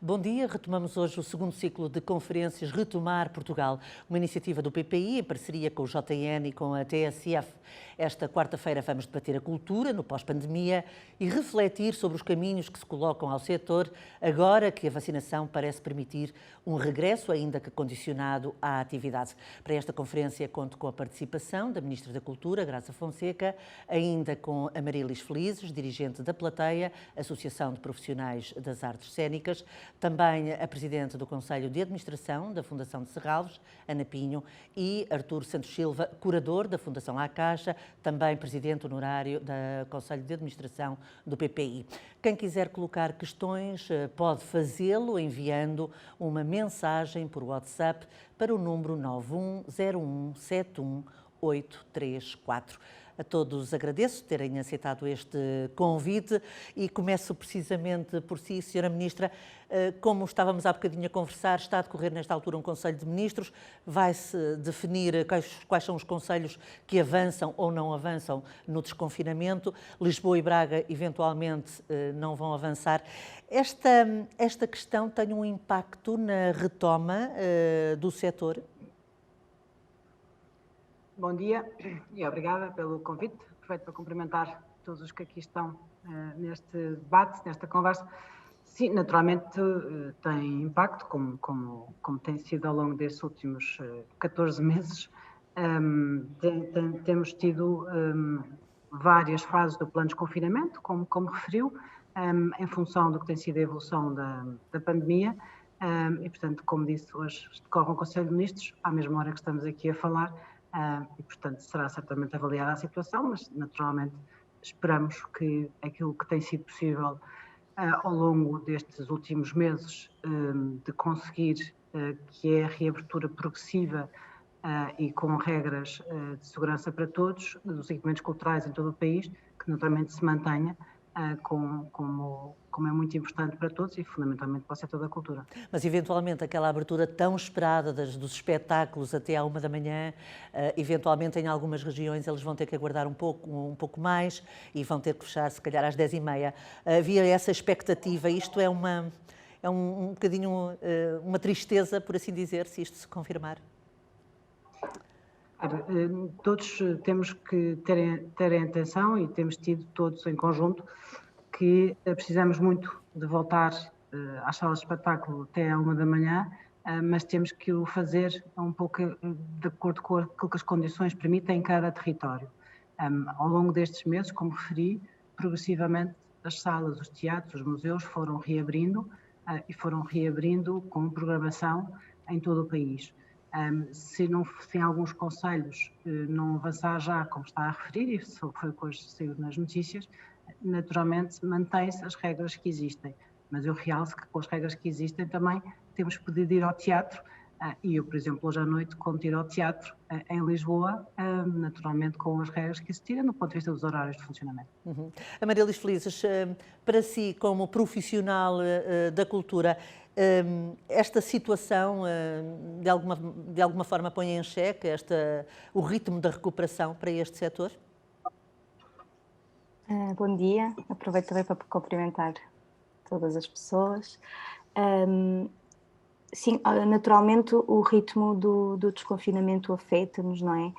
Bom dia, retomamos hoje o segundo ciclo de conferências Retomar Portugal, uma iniciativa do PPI em parceria com o JN e com a TSF. Esta quarta-feira vamos debater a cultura no pós-pandemia e refletir sobre os caminhos que se colocam ao setor agora que a vacinação parece permitir um regresso, ainda que condicionado à atividade. Para esta conferência conto com a participação da Ministra da Cultura, Graça Fonseca, ainda com a Marilis Felizes, dirigente da Plateia, Associação de Profissionais das Artes Cênicas, também a Presidente do Conselho de Administração da Fundação de Serralves, Ana Pinho, e Artur Santos Silva, curador da Fundação La Caixa, também Presidente honorário do Conselho de Administração do PPI. Quem quiser colocar questões pode fazê-lo enviando uma mensagem por WhatsApp para o número 910171834. A todos agradeço terem aceitado este convite e começo precisamente por si, Sra. Ministra. Como estávamos há bocadinho a conversar, está a decorrer nesta altura um Conselho de Ministros, vai-se definir quais são os concelhos que avançam ou não avançam no desconfinamento. Lisboa e Braga, eventualmente, não vão avançar. Esta questão tem um impacto na retoma do setor? Bom dia e obrigada pelo convite. Aproveito para cumprimentar todos os que aqui estão neste debate, nesta conversa. Sim, naturalmente tem impacto, como tem sido ao longo destes últimos 14 meses. Temos tido várias fases do plano de desconfinamento, como referiu, em função do que tem sido a evolução da pandemia. E, portanto, como disse, hoje decorre um Conselho de Ministros, à mesma hora que estamos aqui a falar, e, portanto, será certamente avaliada a situação, mas, naturalmente, esperamos que aquilo que tem sido possível ao longo destes últimos meses de conseguir, que é a reabertura progressiva e com regras de segurança para todos, dos equipamentos culturais em todo o país, que naturalmente se mantenha, como é muito importante para todos e fundamentalmente para o setor da cultura. Mas eventualmente aquela abertura tão esperada dos espetáculos até à 1 da manhã, eventualmente em algumas regiões eles vão ter que aguardar um pouco mais e vão ter que fechar se calhar às 10h30. Havia essa expectativa, isto é um bocadinho uma tristeza, por assim dizer, se isto se confirmar? Todos temos que ter atenção e temos tido todos em conjunto que precisamos muito de voltar às salas de espetáculo até à 1 da manhã, mas temos que o fazer um pouco de acordo com aquilo que as condições permitem em cada território. Ao longo destes meses, como referi, progressivamente as salas, os teatros, os museus foram reabrindo e foram reabrindo com programação em todo o país. Se em alguns concelhos não avançar já, como está a referir, e foi o que hoje saiu nas notícias, naturalmente mantém-se as regras que existem. Mas eu realço que com as regras que existem também temos podido ir ao teatro, e eu, por exemplo, hoje à noite conto ir ao teatro em Lisboa, naturalmente com as regras que existirem no ponto de vista dos horários de funcionamento. Uhum. A Marilis Felizes, para si, como profissional da cultura, esta situação de alguma forma põe em xeque o ritmo da recuperação para este setor? Bom dia, aproveito também para cumprimentar todas as pessoas. Sim, naturalmente o ritmo do desconfinamento afeta-nos, não é?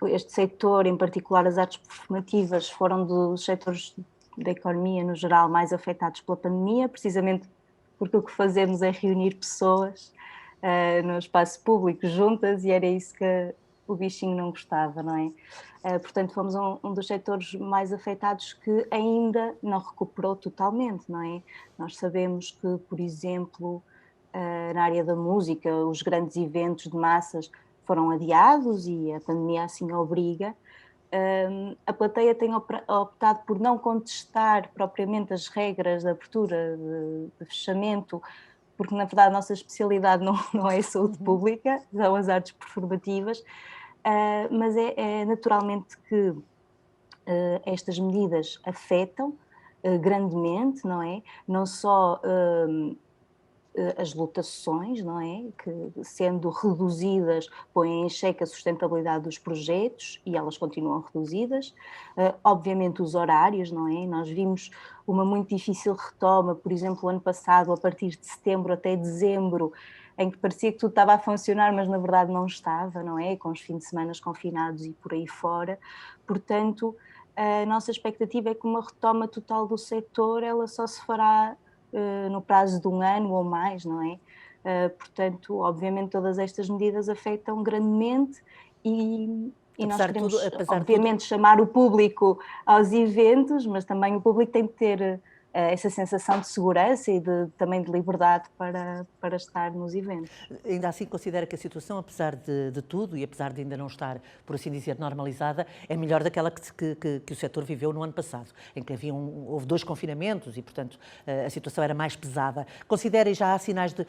Este setor, em particular as artes performativas, foram dos setores da economia no geral mais afetados pela pandemia, precisamente porque o que fazemos é reunir pessoas no espaço público juntas e era isso que o bichinho não gostava, não é? Portanto, fomos um dos setores mais afetados que ainda não recuperou totalmente, não é? Nós sabemos que, por exemplo, na área da música, os grandes eventos de massas foram adiados e a pandemia assim obriga. A plateia tem optado por não contestar propriamente as regras de abertura, de fechamento, porque na verdade a nossa especialidade não é a saúde pública, são as artes performativas, mas é naturalmente que estas medidas afetam grandemente, não é? Não só as lotações, não é? Que, sendo reduzidas, põem em xeque a sustentabilidade dos projetos e elas continuam reduzidas. Obviamente os horários, não é? Nós vimos uma muito difícil retoma, por exemplo, o ano passado, a partir de setembro até dezembro, em que parecia que tudo estava a funcionar, mas na verdade não estava, não é? Com os fins de semana confinados e por aí fora. Portanto, a nossa expectativa é que uma retoma total do setor, ela só se fará no prazo de um ano ou mais, não é? Portanto, obviamente todas estas medidas afetam grandemente e nós queremos, obviamente, chamar o público aos eventos, mas também o público tem de ter essa sensação de segurança e também de liberdade para estar nos eventos. Ainda assim considera que a situação, apesar de tudo e apesar de ainda não estar, por assim dizer, normalizada, é melhor daquela que o setor viveu no ano passado, em que houve 2 confinamentos e, portanto, a situação era mais pesada. Considera e já há sinais de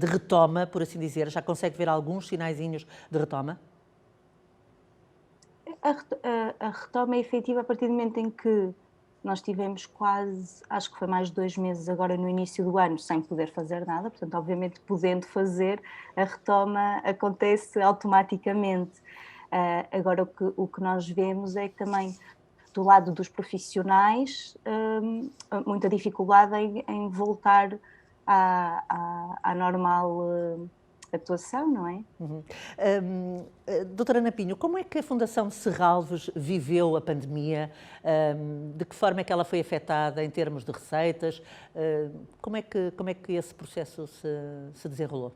retoma, por assim dizer? Já consegue ver alguns sinaizinhos de retoma? A retoma é efetiva a partir do momento em que nós tivemos quase, acho que foi mais de 2 meses agora no início do ano, sem poder fazer nada, portanto, obviamente, podendo fazer, a retoma acontece automaticamente. Agora, o que nós vemos é que também, do lado dos profissionais, muita dificuldade em voltar à normal atuação, não é? Doutora Ana Pinho, como é que a Fundação Serralves viveu a pandemia? De que forma é que ela foi afetada em termos de receitas? Como é que esse processo se desenrolou?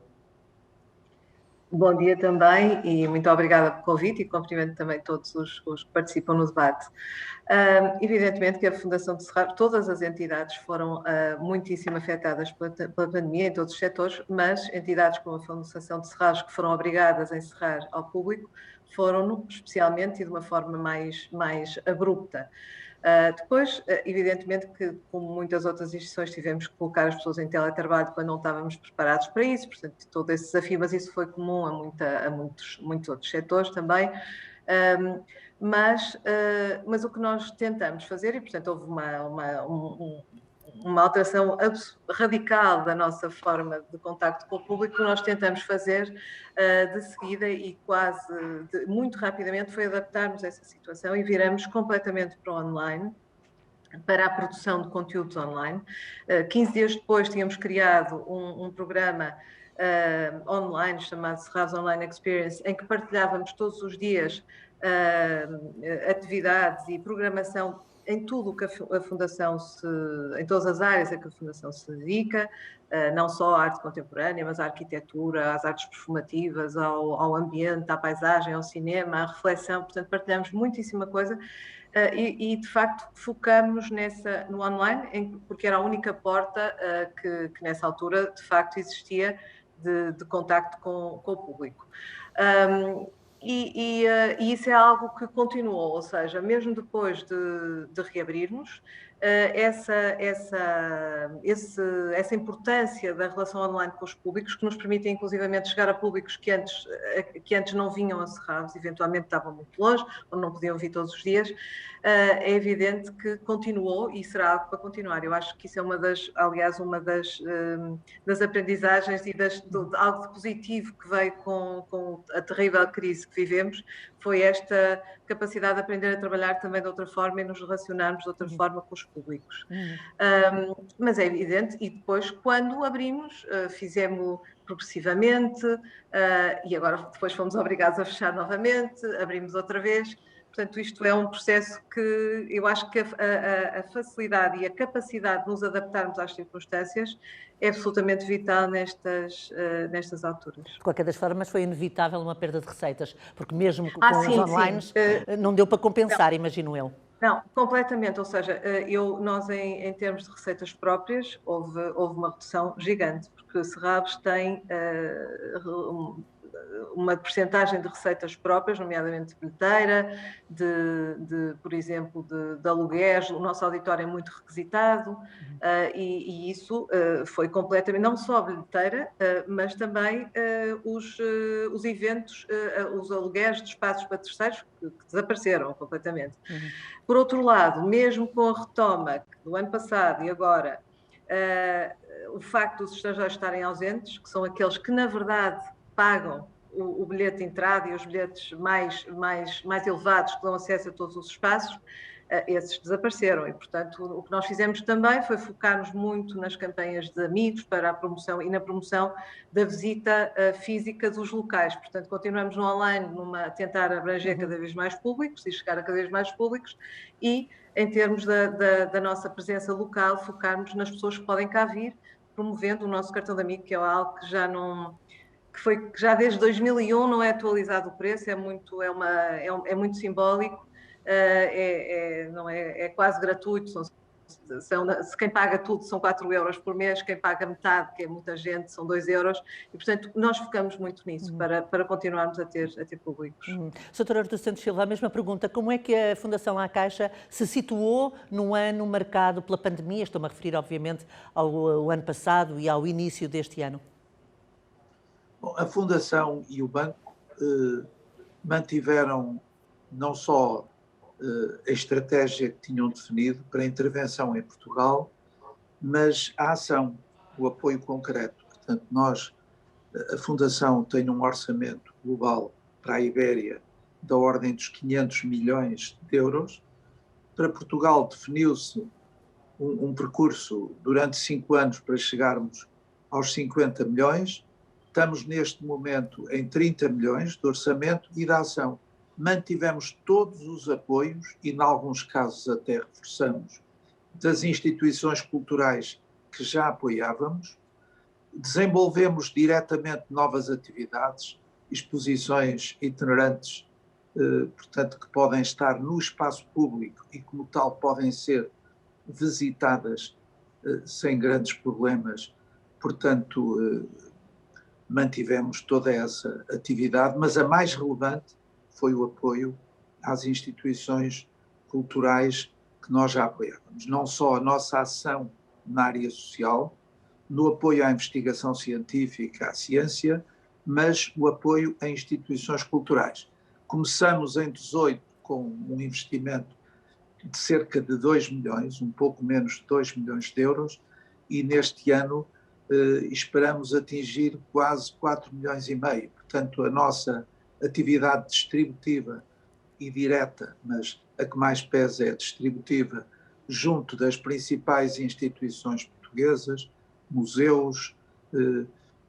Bom dia também e muito obrigada pelo convite e cumprimento também todos os que participam no debate. Evidentemente que a Fundação de Serralves, todas as entidades foram muitíssimo afetadas pela pandemia em todos os setores, mas entidades como a Fundação de Serralves, que foram obrigadas a encerrar ao público, foram especialmente e de uma forma mais abrupta. Depois, evidentemente que, como muitas outras instituições, tivemos que colocar as pessoas em teletrabalho quando não estávamos preparados para isso, portanto, todo esse desafio, mas isso foi comum a muitos outros setores também. Mas o que nós tentamos fazer, e portanto houve uma alteração radical da nossa forma de contacto com o público, que nós tentamos fazer de seguida e muito rapidamente foi adaptarmos a essa situação e viramos completamente para o online, para a produção de conteúdos online. 15 dias depois tínhamos criado um programa online chamado Serralves Online Experience, em que partilhávamos todos os dias atividades e programação em tudo o que a Fundação em todas as áreas a que a Fundação se dedica, não só à arte contemporânea, mas à arquitetura, às artes performativas, ao ambiente, à paisagem, ao cinema, à reflexão, portanto partilhamos muitíssima coisa e de facto focamos no online, porque era a única porta que nessa altura de facto existia de contacto com o público. E isso é algo que continuou, ou seja, mesmo depois de reabrirmos, essa importância da relação online com os públicos, que nos permite inclusivamente chegar a públicos que antes não vinham a Serralves, eventualmente estavam muito longe, ou não podiam vir todos os dias, é evidente que continuou e será algo para continuar. Eu acho que isso é uma das aprendizagens e de algo de positivo que veio com a terrível crise que vivemos, foi esta capacidade de aprender a trabalhar também de outra forma e nos relacionarmos de outra forma com os públicos. Mas é evidente, e depois, quando abrimos, fizemos progressivamente, e agora depois fomos obrigados a fechar novamente, abrimos outra vez. Portanto, isto é um processo que eu acho que a facilidade e a capacidade de nos adaptarmos às circunstâncias é absolutamente vital nestas alturas. De qualquer das formas, foi inevitável uma perda de receitas, porque mesmo com os online não deu para compensar, imagino eu. Não, completamente, ou seja, nós em termos de receitas próprias houve uma redução gigante, porque Serralves tem uma percentagem de receitas próprias, nomeadamente de bilheteira, por exemplo, de aluguéis. O nosso auditório é muito requisitado e isso foi completamente, não só a bilheteira, mas também os eventos, os aluguéis de espaços para terceiros que desapareceram completamente. Por outro lado, mesmo com a retoma do ano passado e agora, o facto dos estrangeiros estarem ausentes, que são aqueles que, na verdade, pagam o bilhete de entrada e os bilhetes mais elevados que dão acesso a todos os espaços, esses desapareceram. E, portanto, o que nós fizemos também foi focar-nos muito nas campanhas de amigos para a promoção e na promoção da visita física dos locais. Portanto, continuamos no online a tentar abranger cada vez mais públicos e chegar a cada vez mais públicos e, em termos da nossa presença local, focarmos nas pessoas que podem cá vir, promovendo o nosso cartão de amigo, que é algo que já não... que já desde 2001 não é atualizado o preço, é muito simbólico, não é quase gratuito, se quem paga tudo são 4 euros por mês, quem paga metade, que é muita gente, são 2 euros, e portanto nós focamos muito nisso para continuarmos a ter públicos. Sra. Artur Santos Silva, a mesma pergunta, como é que a Fundação À Caixa se situou num ano marcado pela pandemia? Estou-me a referir obviamente ao ano passado e ao início deste ano. Bom, a Fundação e o Banco mantiveram não só a estratégia que tinham definido para a intervenção em Portugal, mas a ação, o apoio concreto. Portanto, a Fundação tem um orçamento global para a Ibéria da ordem dos 500 milhões de euros. Para Portugal definiu-se um percurso durante 5 anos para chegarmos aos 50 milhões. Estamos neste momento em 30 milhões de orçamento e de ação. Mantivemos todos os apoios e, em alguns casos, até reforçamos, das instituições culturais que já apoiávamos. Desenvolvemos diretamente novas atividades, exposições itinerantes, portanto, que podem estar no espaço público e, como tal, podem ser visitadas sem grandes problemas. Portanto, mantivemos toda essa atividade, mas a mais relevante foi o apoio às instituições culturais que nós já apoiávamos. Não só a nossa ação na área social, no apoio à investigação científica, à ciência, mas o apoio a instituições culturais. Começamos em 2018 com um investimento de cerca de 2 milhões, um pouco menos de 2 milhões de euros, e neste ano esperamos atingir quase 4 milhões e meio. Portanto, a nossa atividade distributiva e direta, mas a que mais pesa é a distributiva, junto das principais instituições portuguesas, museus,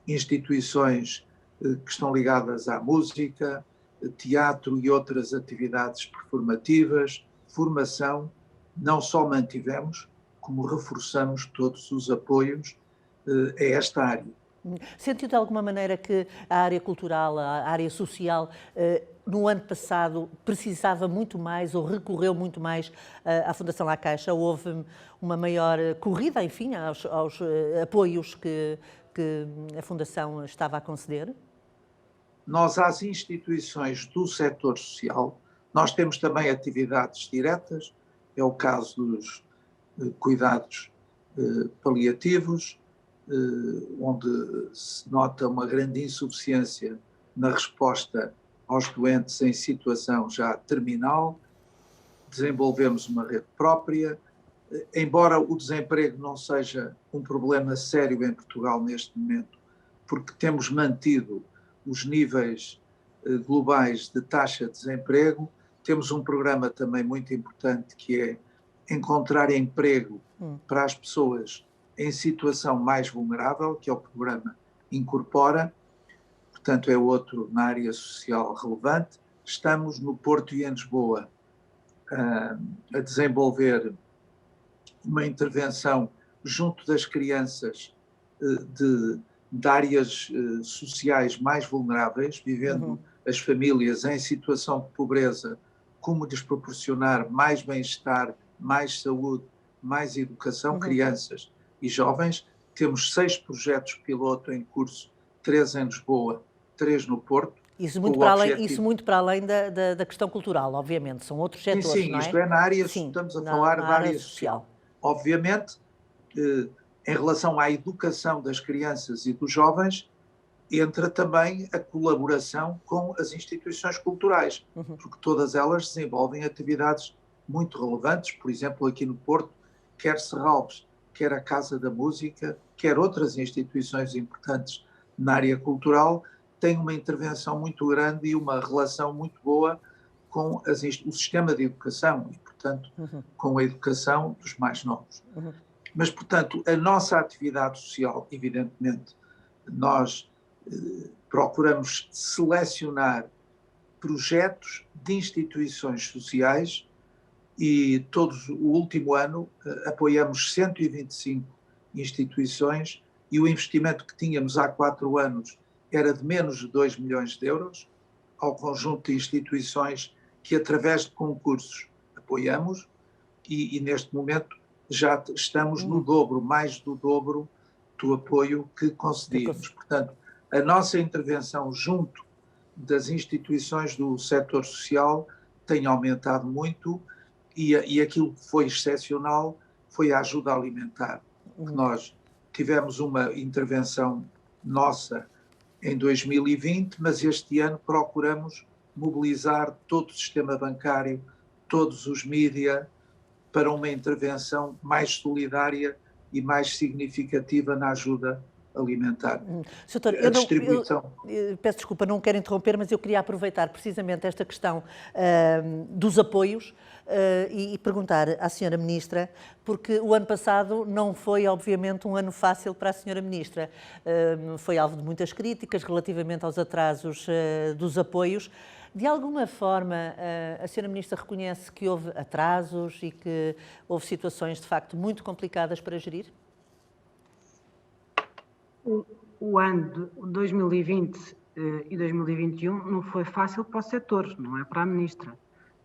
instituições que estão ligadas à música, teatro e outras atividades performativas, formação, não só mantivemos, como reforçamos todos os apoios a esta área. Sentiu de alguma maneira que a área cultural, a área social, no ano passado precisava muito mais ou recorreu muito mais à Fundação À Caixa? Houve uma maior corrida, enfim, aos apoios que a Fundação estava a conceder? Nós, às instituições do setor social, nós temos também atividades diretas, é o caso dos cuidados paliativos, onde se nota uma grande insuficiência na resposta aos doentes em situação já terminal. Desenvolvemos uma rede própria. Embora o desemprego não seja um problema sério em Portugal neste momento, porque temos mantido os níveis globais de taxa de desemprego, temos um programa também muito importante que é encontrar emprego para as pessoas em situação mais vulnerável, que é o programa Incorpora, portanto é outro na área social relevante. Estamos no Porto e em Lisboa a desenvolver uma intervenção junto das crianças de áreas sociais mais vulneráveis, vivendo as famílias em situação de pobreza, como lhes proporcionar mais bem-estar, mais saúde, mais educação, crianças e jovens. Temos 6 projetos piloto em curso, 3 em Lisboa, 3 no Porto. Isso muito para além da questão cultural, obviamente, são outros setores, sim, não é? Isto é na área, sim, estamos a falar da área social. Obviamente, em relação à educação das crianças e dos jovens, entra também a colaboração com as instituições culturais, porque todas elas desenvolvem atividades muito relevantes, por exemplo, aqui no Porto, quer Serralves, quer a Casa da Música, quer outras instituições importantes na área cultural, têm uma intervenção muito grande e uma relação muito boa com o sistema de educação e, portanto, com a educação dos mais novos. Mas, portanto, a nossa atividade social, evidentemente, nós procuramos selecionar projetos de instituições sociais e o último ano apoiamos 125 instituições e o investimento que tínhamos há 4 anos era de menos de 2 milhões de euros ao conjunto de instituições que, através de concursos, apoiamos e neste momento já estamos no dobro, mais do dobro do apoio que concedíamos. Portanto, a nossa intervenção junto das instituições do setor social tem aumentado muito e aquilo que foi excepcional foi a ajuda alimentar. Nós tivemos uma intervenção nossa em 2020, mas este ano procuramos mobilizar todo o sistema bancário, todos os mídia, para uma intervenção mais solidária e mais significativa na ajuda alimentar. Doutor, peço desculpa, não quero interromper, mas eu queria aproveitar precisamente esta questão dos apoios e perguntar à Sra. Ministra, porque o ano passado não foi, obviamente, um ano fácil para a Sra. Ministra. Foi alvo de muitas críticas relativamente aos atrasos dos apoios. De alguma forma, a Sra. Ministra reconhece que houve atrasos e que houve situações, de facto, muito complicadas para gerir? O ano de 2020 e 2021 não foi fácil para o setor, não é para a Ministra.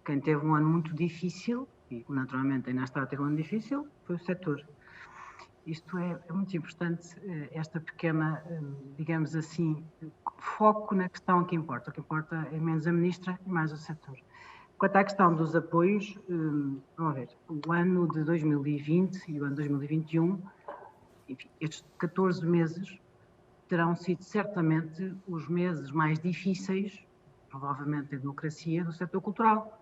Quem teve um ano muito difícil, e naturalmente ainda está a ter um ano difícil, foi o setor. Isto é muito importante, esta pequena, digamos assim, foco na questão que importa. O que importa é menos a Ministra e mais o setor. Quanto à questão dos apoios, vamos ver, o ano de 2020 e o ano de 2021, enfim, estes 14 meses terão sido certamente os meses mais difíceis, provavelmente da democracia, do setor cultural,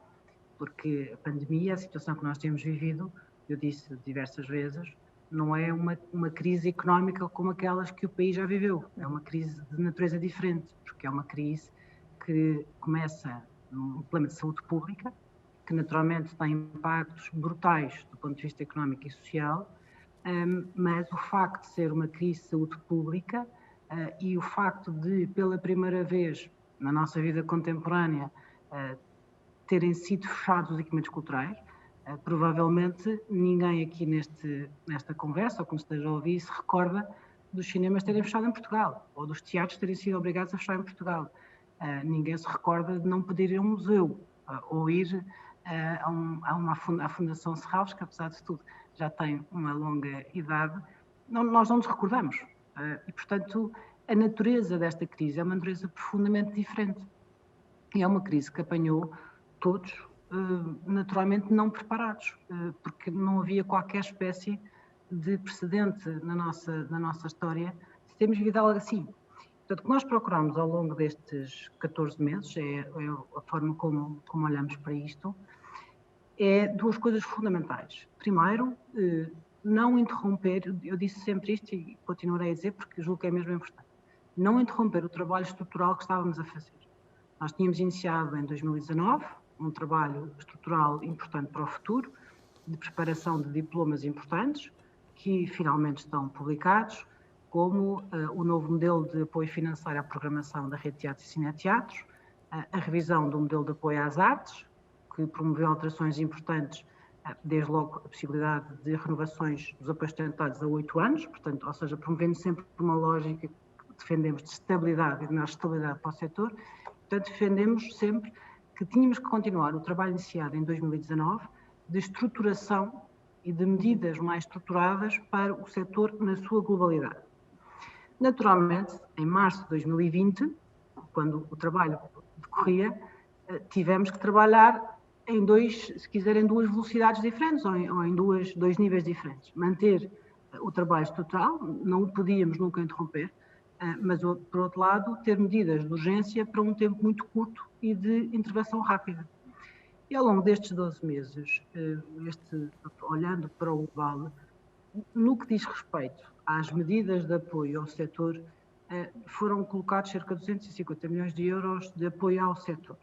porque a pandemia, a situação que nós temos vivido, eu disse diversas vezes, não é uma crise económica como aquelas que o país já viveu, é uma crise de natureza diferente, porque é uma crise que começa num problema de saúde pública, que naturalmente tem impactos brutais do ponto de vista económico e social, mas o facto de ser uma crise de saúde pública e o facto de, pela primeira vez na nossa vida contemporânea, terem sido fechados os equipamentos culturais, provavelmente ninguém aqui nesta conversa, ou como esteja a ouvir, se recorda dos cinemas terem fechado em Portugal, ou dos teatros terem sido obrigados a fechar em Portugal. Ninguém se recorda de não poder ir a um museu, ou ir à Fundação Serralves, que apesar de tudo já tem uma longa idade, nós não nos recordamos. E, portanto, a natureza desta crise é uma natureza profundamente diferente. E é uma crise que apanhou todos, naturalmente, não preparados, porque não havia qualquer espécie de precedente na nossa história de termos vivido algo assim. Portanto, o que nós procuramos ao longo destes 14 meses, é a forma como olhamos para isto, é duas coisas fundamentais. Primeiro, não interromper, eu disse sempre isto e continuarei a dizer porque julgo que é mesmo importante, não interromper o trabalho estrutural que estávamos a fazer. Nós tínhamos iniciado em 2019 um trabalho estrutural importante para o futuro, de preparação de diplomas importantes, que finalmente estão publicados, como o novo modelo de apoio financeiro à programação da rede de teatros e cineteatros, a revisão do modelo de apoio às artes, que promoveu alterações importantes, desde logo a possibilidade de renovações dos apoios tentados a 8 anos, portanto, ou seja, promovendo sempre uma lógica que defendemos de estabilidade e de maior estabilidade para o setor. Portanto, defendemos sempre que tínhamos que continuar o trabalho iniciado em 2019 de estruturação e de medidas mais estruturadas para o setor na sua globalidade. Naturalmente, em março de 2020, quando o trabalho decorria, tivemos que trabalhar em duas velocidades diferentes ou em dois níveis diferentes. Manter o trabalho estrutural, não o podíamos nunca interromper, mas, por outro lado, ter medidas de urgência para um tempo muito curto e de intervenção rápida. E ao longo destes 12 meses, olhando para o global, No que diz respeito às medidas de apoio ao setor, foram colocados cerca de 250 milhões de euros de apoio ao setor.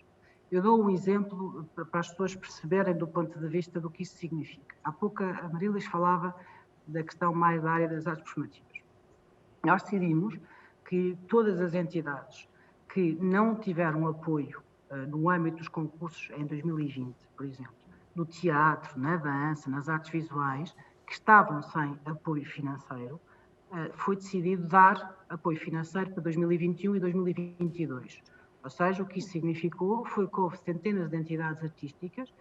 Eu dou um exemplo para as pessoas perceberem do ponto de vista do que isso significa. Há pouco a Marilis falava da questão mais da área das artes performativas. Nós decidimos que todas as entidades que não tiveram apoio no âmbito dos concursos em 2020, por exemplo, no teatro, na dança, nas artes visuais, que estavam sem apoio financeiro, foi decidido dar apoio financeiro para 2021 e 2022. Ou seja, o que isso significou foi que houve centenas de entidades artísticas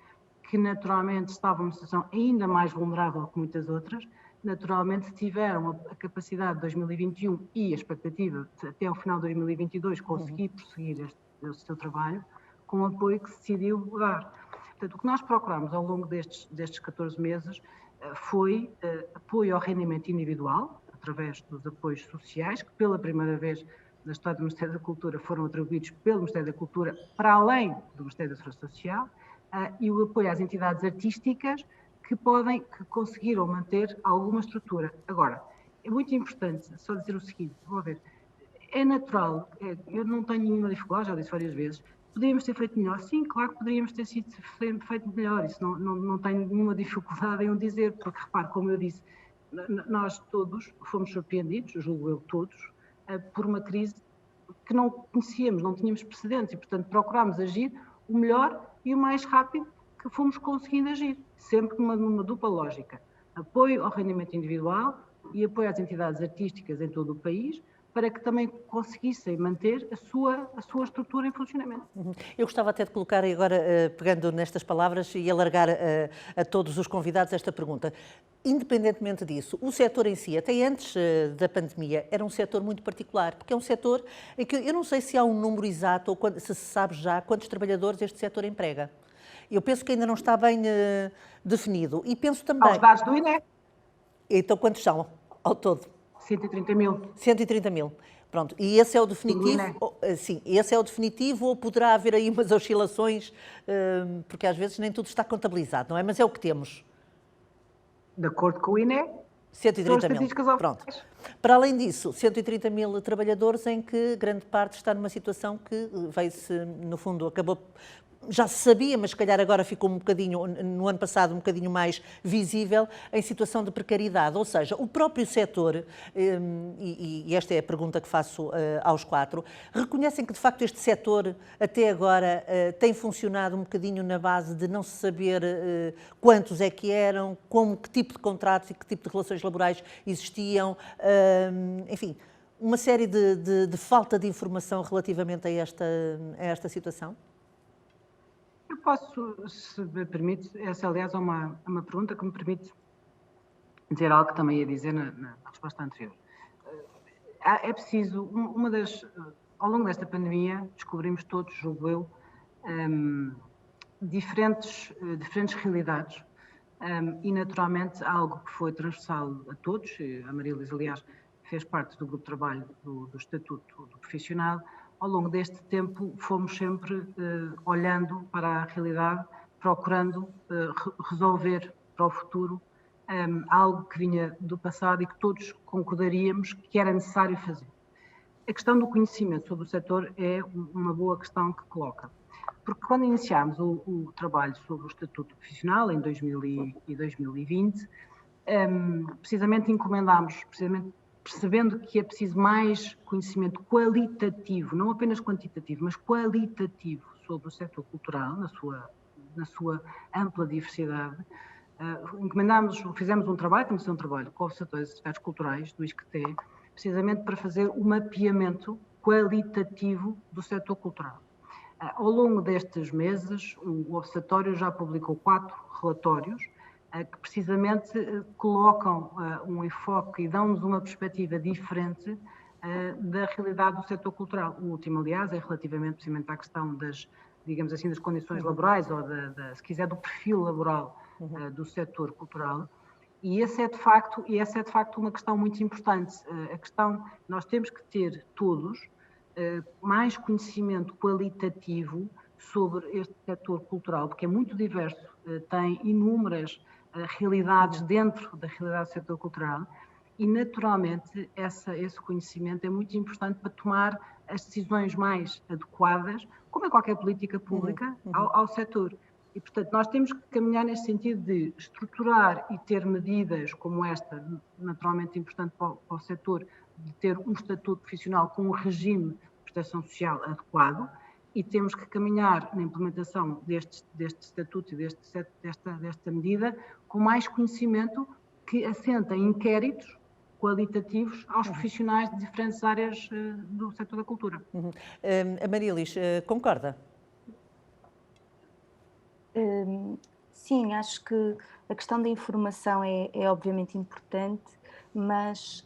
que naturalmente estavam numa situação ainda mais vulnerável que muitas outras, naturalmente tiveram a capacidade de 2021 e a expectativa de, até ao final de 2022, conseguir prosseguir o seu trabalho com o apoio que se decidiu dar. Portanto, o que nós procuramos ao longo destes 14 meses foi apoio ao rendimento individual, através dos apoios sociais, que pela primeira vez na história do Ministério da Cultura foram atribuídos pelo Ministério da Cultura para além do Ministério da Segurança Social, e o apoio às entidades artísticas que conseguiram manter alguma estrutura. Agora, é muito importante só dizer o seguinte, vou ver, é natural, eu não tenho nenhuma dificuldade, já disse várias vezes, poderíamos ter feito melhor? Sim, claro que poderíamos ter sido feito melhor, isso não tenho nenhuma dificuldade em o dizer, porque repare, como eu disse, nós todos fomos surpreendidos, julgo eu todos, por uma crise que não conhecíamos, não tínhamos precedentes e, portanto, procurámos agir o melhor e o mais rápido que fomos conseguindo agir, sempre numa dupla lógica. Apoio ao rendimento individual e apoio às entidades artísticas em todo o país, para que também conseguissem manter a sua estrutura em funcionamento. Eu gostava até de colocar agora, pegando nestas palavras e alargar a todos os convidados esta pergunta. Independentemente disso, o setor em si, até antes da pandemia, era um setor muito particular, porque é um setor em que eu não sei se há um número exato ou se se sabe já quantos trabalhadores este setor emprega. Eu penso que ainda não está bem definido. E penso também... Aos dados do INE. Então, quantos são ao todo? 130 mil. 130 mil. Pronto. E esse é o definitivo? Sim, esse é o definitivo ou poderá haver aí umas oscilações, porque às vezes nem tudo está contabilizado, não é? Mas é o que temos. De acordo com o INE, 130 mil. Pronto. Para além disso, 130 mil trabalhadores em que grande parte está numa situação que veio-se, no fundo, acabou... Já se sabia, mas se calhar agora ficou um bocadinho, no ano passado, um bocadinho mais visível, em situação de precariedade. Ou seja, o próprio setor, e esta é a pergunta que faço aos quatro, reconhecem que de facto este setor até agora tem funcionado um bocadinho na base de não se saber quantos é que eram, que tipo de contratos e que tipo de relações laborais existiam, enfim, uma série de falta de informação relativamente a esta situação? Eu posso, se me permite, essa aliás é uma pergunta que me permite dizer algo que também ia dizer na resposta anterior. É preciso, ao longo desta pandemia, descobrimos todos, julgo eu, diferentes realidades e naturalmente algo que foi transversal a todos, a Marilis, aliás, fez parte do grupo de trabalho do Estatuto do Profissional. Ao longo deste tempo fomos sempre olhando para a realidade, procurando resolver para o futuro algo que vinha do passado e que todos concordaríamos que era necessário fazer. A questão do conhecimento sobre o setor é uma boa questão que coloca, porque quando iniciámos o trabalho sobre o Estatuto Profissional em 2020, precisamente encomendámos, percebendo que é preciso mais conhecimento qualitativo, não apenas quantitativo, mas qualitativo sobre o setor cultural, na sua ampla diversidade. Fizemos um trabalho, começou um trabalho com os setores culturais do ISCTE, precisamente para fazer o mapeamento qualitativo do setor cultural. Ao longo destes meses, o Observatório já publicou 4 relatórios, que precisamente colocam um enfoque e dão-nos uma perspectiva diferente da realidade do setor cultural. O último, aliás, é relativamente precisamente à questão das, digamos assim, das condições laborais ou, se quiser, do perfil laboral do setor cultural. E essa é de facto uma questão muito importante. Nós temos que ter todos mais conhecimento qualitativo sobre este setor cultural, porque é muito diverso, tem inúmeras realidades dentro da realidade do setor cultural e, naturalmente, esse conhecimento é muito importante para tomar as decisões mais adequadas, como em qualquer política pública, ao setor. E, portanto, nós temos que caminhar nesse sentido de estruturar e ter medidas como esta, naturalmente importante para o setor, de ter um estatuto profissional com um regime de proteção social adequado, e temos que caminhar na implementação deste estatuto e desta medida com mais conhecimento que assenta em inquéritos qualitativos aos profissionais de diferentes áreas do setor da cultura. A Marilis, concorda? Sim, acho que a questão da informação é obviamente importante, mas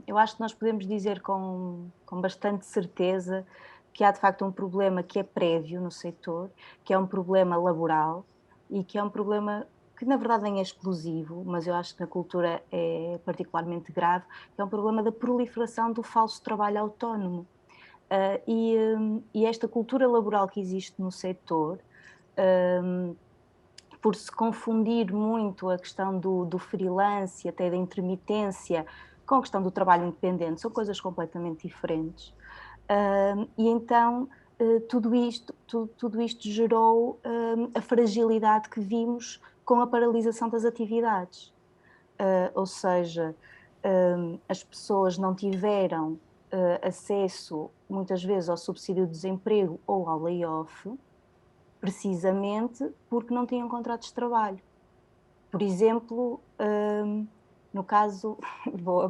eu acho que nós podemos dizer com bastante certeza que há de facto um problema que é prévio no setor, que é um problema laboral e que é um problema que na verdade nem é exclusivo, mas eu acho que na cultura é particularmente grave, que é um problema da proliferação do falso trabalho autónomo. E esta cultura laboral que existe no setor, por se confundir muito a questão do freelance e até da intermitência com a questão do trabalho independente, são coisas completamente diferentes. E então tudo isto gerou a fragilidade que vimos com a paralisação das atividades. Ou seja, as pessoas não tiveram acesso muitas vezes ao subsídio de desemprego ou ao layoff, precisamente porque não tinham contratos de trabalho. Por exemplo, no caso, vou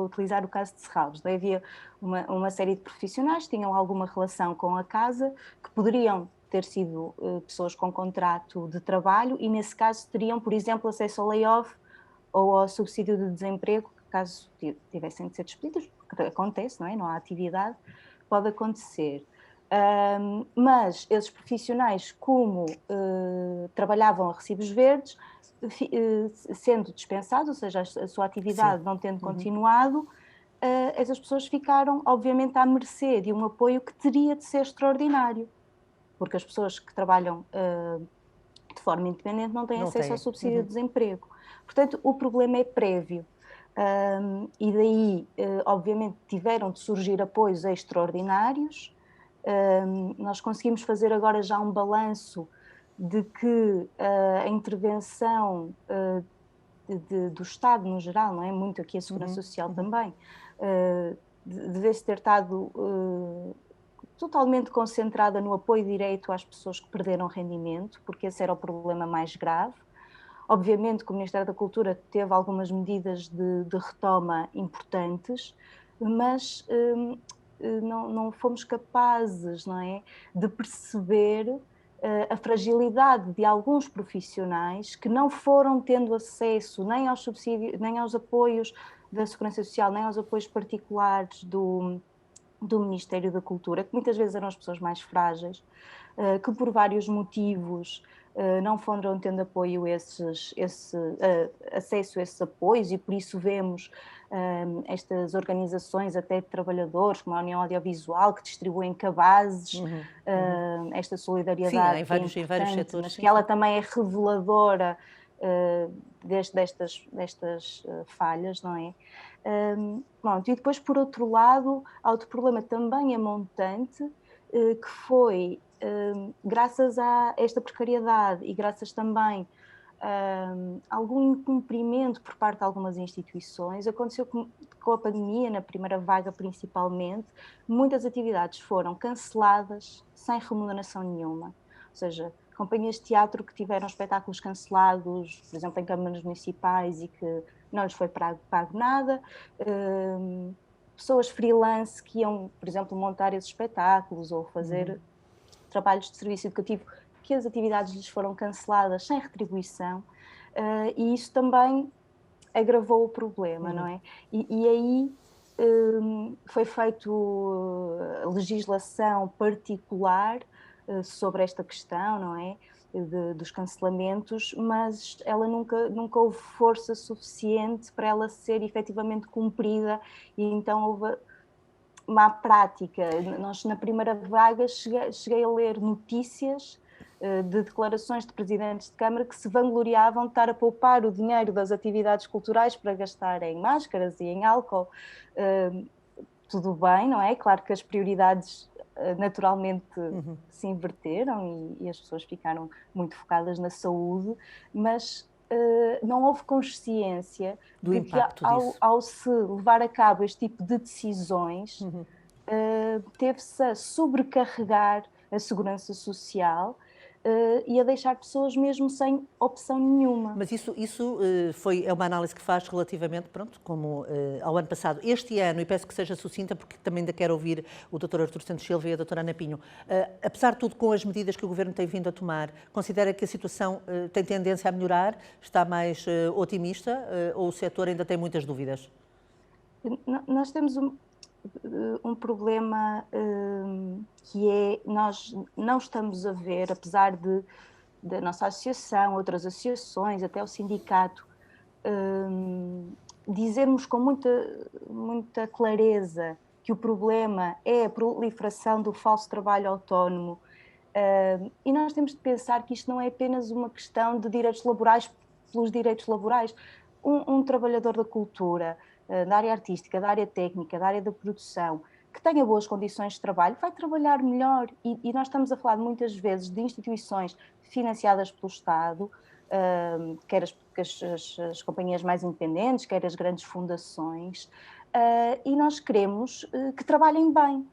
utilizar o caso de Serralves. Havia uma série de profissionais que tinham alguma relação com a casa, que poderiam ter sido pessoas com contrato de trabalho e, nesse caso, teriam, por exemplo, acesso ao layoff ou ao subsídio de desemprego, caso tivessem de ser despedidos, porque acontece, não é? Não há atividade, pode acontecer. Mas esses profissionais, como trabalhavam a recibos verdes, sendo dispensados, ou seja, a sua atividade não tendo continuado, essas pessoas ficaram, obviamente, à mercê de um apoio que teria de ser extraordinário, porque as pessoas que trabalham de forma independente não têm acesso ao subsídio de desemprego. Portanto, o problema é prévio. E daí, obviamente, tiveram de surgir apoios extraordinários. Nós conseguimos fazer agora já um balanço de que a intervenção do Estado no geral, não é? Muito aqui a Segurança Social também, devesse ter estado totalmente concentrada no apoio direto às pessoas que perderam rendimento, porque esse era o problema mais grave. Obviamente que o Ministério da Cultura teve algumas medidas de retoma importantes, mas não fomos capazes, não é, de perceber a fragilidade de alguns profissionais que não foram tendo acesso nem aos subsídios, nem aos apoios da Segurança Social, nem aos apoios particulares do Ministério da Cultura, que muitas vezes eram as pessoas mais frágeis, que por vários motivos não foram tendo acesso a esses apoios, e por isso vemos estas organizações até de trabalhadores, como a União Audiovisual, que distribuem cabazes, esta solidariedade. Sim, em vários setores. Mas que ela também é reveladora destas falhas, não é? Pronto, e depois, por outro lado, há outro problema também a montante, que foi, graças a esta precariedade e graças também a algum incumprimento por parte de algumas instituições, aconteceu com a pandemia, na primeira vaga principalmente, muitas atividades foram canceladas sem remuneração nenhuma. Ou seja, companhias de teatro que tiveram espetáculos cancelados, por exemplo, em câmaras municipais, e que não lhes foi pago nada, pessoas freelance que iam, por exemplo, montar esses espetáculos ou fazer trabalhos de serviço educativo, que as atividades lhes foram canceladas sem retribuição, e isso também agravou o problema, não é? E aí foi feita legislação particular sobre esta questão, não é? Dos cancelamentos, mas ela nunca houve força suficiente para ela ser efetivamente cumprida, e então houve má prática. Nós, na primeira vaga, cheguei a ler notícias de declarações de presidentes de Câmara que se vangloriavam de estar a poupar o dinheiro das atividades culturais para gastar em máscaras e em álcool. Tudo bem, não é? Claro que as prioridades naturalmente se inverteram e as pessoas ficaram muito focadas na saúde, mas não houve consciência do de que ao se levar a cabo este tipo de decisões, teve-se a sobrecarregar a segurança social e a deixar pessoas mesmo sem opção nenhuma. Mas isso é uma análise que faz relativamente, pronto, como ao ano passado. Este ano, e peço que seja sucinta, porque também ainda quero ouvir o Dr. Artur Santos Silva e a Dra. Ana Pinho. Apesar de tudo, com as medidas que o Governo tem vindo a tomar, considera que a situação tem tendência a melhorar? Está mais otimista ou o setor ainda tem muitas dúvidas? Nós temos um problema que é, nós não estamos a ver, apesar da nossa associação, outras associações, até o sindicato, dizermos com muita clareza que o problema é a proliferação do falso trabalho autónomo, e nós temos de pensar que isto não é apenas uma questão de direitos laborais pelos direitos laborais. Um trabalhador da cultura, da área artística, da área técnica, da área da produção, que tenha boas condições de trabalho, vai trabalhar melhor. E nós estamos a falar muitas vezes de instituições financiadas pelo Estado, quer as companhias mais independentes, quer as grandes fundações, e nós queremos que trabalhem bem.